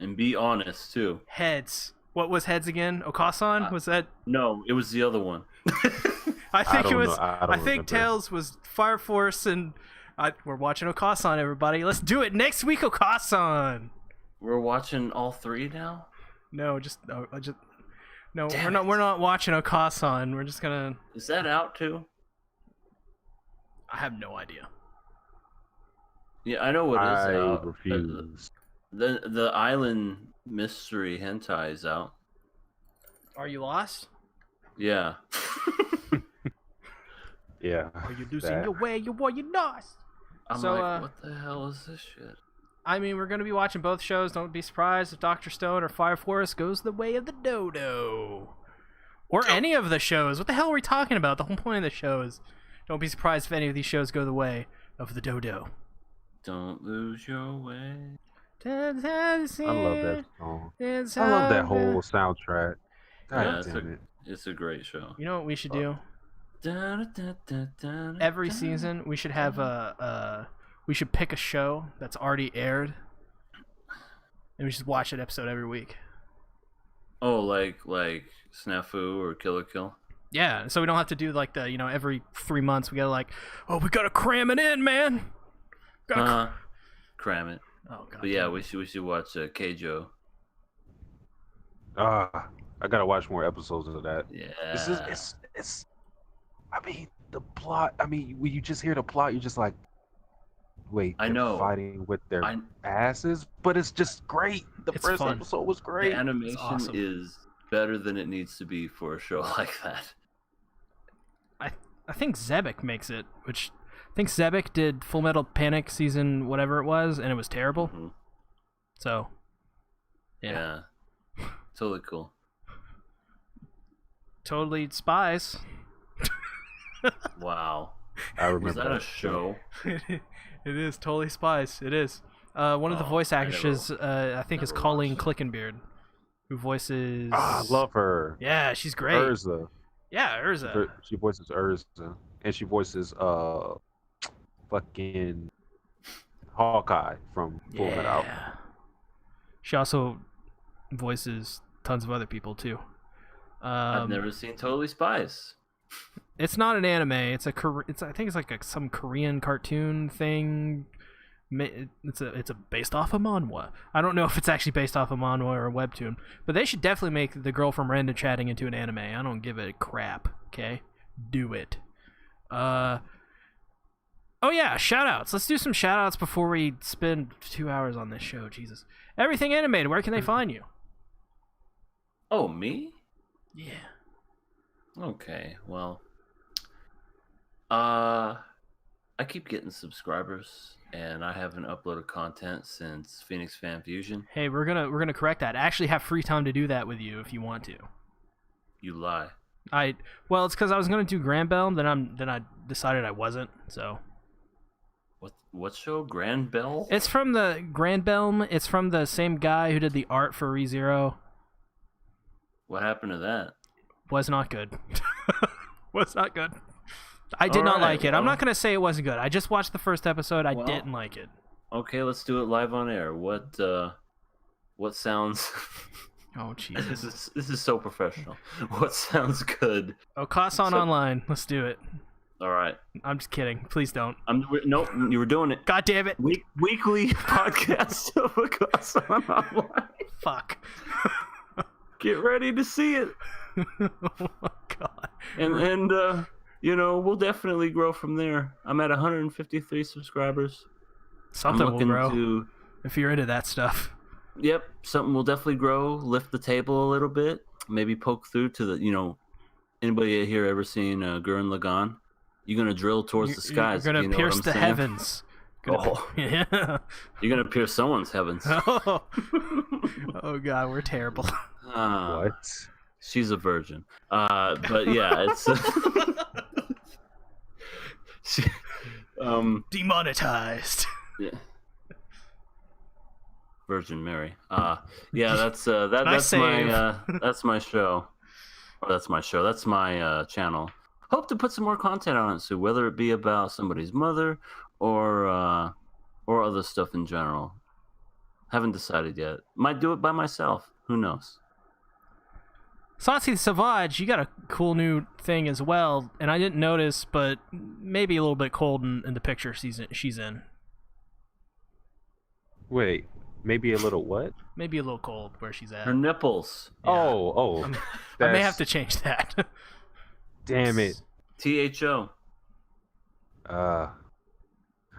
And be honest too. Heads. What was heads again? Okasan? Was that? No, it was the other one. I think it was. I think remember. Tails was Fire Force, and we're watching Okasan. Everybody, let's do it next week. Okasan. We're watching all three now. No, no. Damn We're not watching Okasan. We're just gonna. Is that out too? I have no idea. Yeah, I know what is I out. refuse. The island mystery hentai is out. Are you lost? Yeah. Yeah. Are you losing your way? You're lost. I'm So, like, what the hell is this shit? I mean, we're gonna be watching both shows. Don't be surprised if Dr. Stone or Fire Force goes the way of the dodo, or any of the shows. What the hell are we talking about? The whole point of the show is, don't be surprised if any of these shows go the way of the dodo. Don't lose your way. I love that song. I love that whole soundtrack. God damn it. It's a great show. You know what we should do? Every season, we should have we should pick a show that's already aired, and we should watch that episode every week. Oh, like Snafu or Kill la Kill? Yeah, so we don't have to do like the, every 3 months we gotta we gotta cram it in, man. Cram it. Oh god. But yeah, we should watch Keijo. I gotta watch more episodes of that. Yeah. It's I mean, the plot, when you just hear the plot, you're just like, wait, I they're know. fighting with their I asses, but it's just great. The It's first fun. episode was great. The animation awesome. is better than it needs to be for a show like that. I think Zebek makes it, which I think Zebek did Full Metal Panic season whatever it was, and it was terrible. Mm-hmm. So, yeah. Totally cool. Totally Spies. Wow. I remember Was that a show? It is Totally Spies. It is. One of the voice actors, I think, is never Colleen watched Clickenbeard, who voices. I love her. Yeah, she's great. Urza. Yeah, Urza. She voices Urza, and she voices fucking Hawkeye from Full Metal. Yeah. She also voices tons of other people too. I've never seen Totally Spies. It's not an anime. It's I think it's like some Korean cartoon thing. It's based off a manhwa. I don't know if it's actually based off a manhwa or a webtoon, but they should definitely make The Girl from Random Chatting into an anime. I don't give a crap. Okay, do it. Oh yeah, shoutouts. Let's do some shoutouts before we spend 2 hours on this show. Jesus, everything animated. Where can they find you? Oh, me? Yeah. Okay, well, I keep getting subscribers, and I haven't uploaded content since Phoenix Fan Fusion. Hey, we're gonna correct that. I actually have free time to do that with you if you want to. You lie. Well, it's because I was gonna do Granbelm, then I decided I wasn't. So. What show? Grand Bell? It's from the Granbelm. It's from the same guy who did the art for ReZero. What happened to that? Was not good. Was not good. I did not like it. I'm not gonna say it wasn't good. I just watched the first episode. I didn't like it. Okay, let's do it live on air. What sounds? Oh Jesus! This is so professional. What sounds good? Oh, Kasan Online. Let's do it. All right. I'm just kidding. Please don't. Nope, you were doing it. God damn it! Weekly podcast of Kasan Online. Fuck. Get ready to see it. Oh my God. And we'll definitely grow from there. I'm at 153 subscribers. Something will grow if you're into that stuff. Yep, something will definitely grow. Lift the table a little bit. Maybe poke through to the. Anybody here ever seen Gurren Lagann? You're gonna drill towards the skies. You're gonna pierce the heavens. Yeah. You're gonna pierce someone's heavens. Oh God, we're terrible. What? She's a virgin. But yeah, it's demonetized. Yeah. Virgin Mary. Yeah, that's that's my show. Or that's my show. That's my channel. Hope to put some more content on it soon, whether it be about somebody's mother or other stuff in general. Haven't decided yet. Might do it by myself. Who knows? Satsi Savage, you got a cool new thing as well, and I didn't notice, but maybe a little bit cold in the picture she's in. Wait, maybe a little what? Maybe a little cold where she's at. Her nipples. Yeah. Oh. I may have to change that. Damn it. THO. I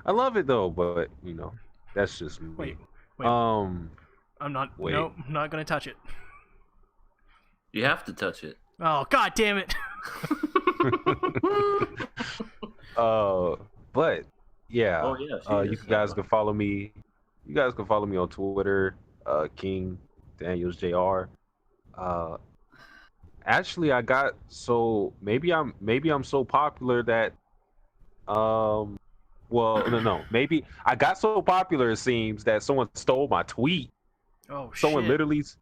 love it though, but that's just me. Wait. I'm not. Nope, I'm not gonna touch it. You have to touch it. Oh God damn it. But yeah. Oh yeah. You guys can follow me. You guys can follow me on Twitter, King Daniels Jr. Actually, I got maybe I'm so popular that no. Maybe I got so popular it seems that someone stole my tweet. Oh someone shit.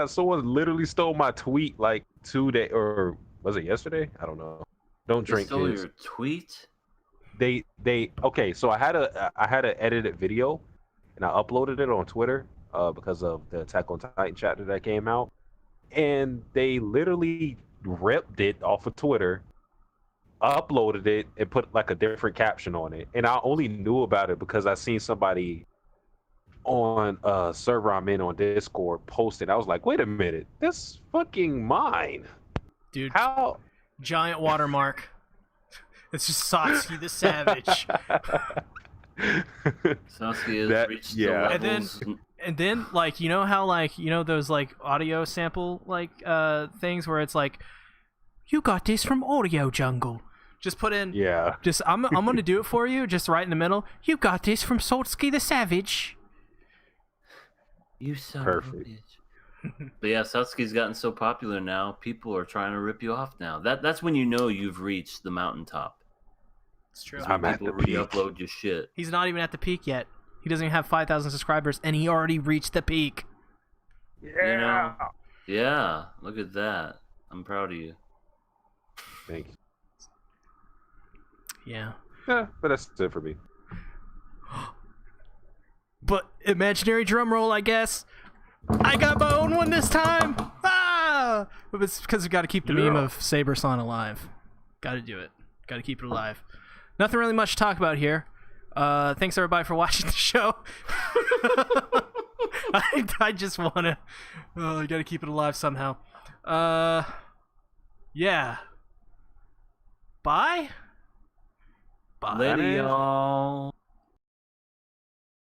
Someone literally stole my tweet like 2 days, or was it yesterday? I don't know. Don't drink. Stole your tweet? They okay. So I had an edited video, and I uploaded it on Twitter because of the Attack on Titan chapter that came out, and they literally ripped it off of Twitter, uploaded it, and put like a different caption on it. And I only knew about it because I seen somebody on a server I'm in on Discord posted. I was like, wait a minute, that's fucking mine. Dude, how? Giant watermark. It's just Satsuki the Savage. Sasuke has That- reached yeah. the And then- levels. And then, like, you know how, like, you know those, like, audio sample, like, things where it's like, you got this from Audio Jungle. Just put in, Yeah. just, I'm gonna do it for you, just right in the middle. You got this from Satsuki the Savage. You son Perfect. of a bitch. But yeah, Sasuke's gotten so popular now, people are trying to rip you off now. That's when you know you've reached the mountaintop. It's true. It's when I'm at people the peak. re-upload your shit. He's not even at the peak yet. He doesn't even have 5,000 subscribers, and he already reached the peak. Yeah. You know? Yeah, look at that. I'm proud of you. Thank you. Yeah. Yeah, but that's it for me. But imaginary drum roll, I guess. I got my own one this time. Ah! But it's because we got to keep the meme of Saber-san alive. Got to do it. Got to keep it alive. Nothing really much to talk about here. Thanks everybody for watching the show. I just want to. I got to keep it alive somehow. Yeah. Bye. Bye. Later, y'all.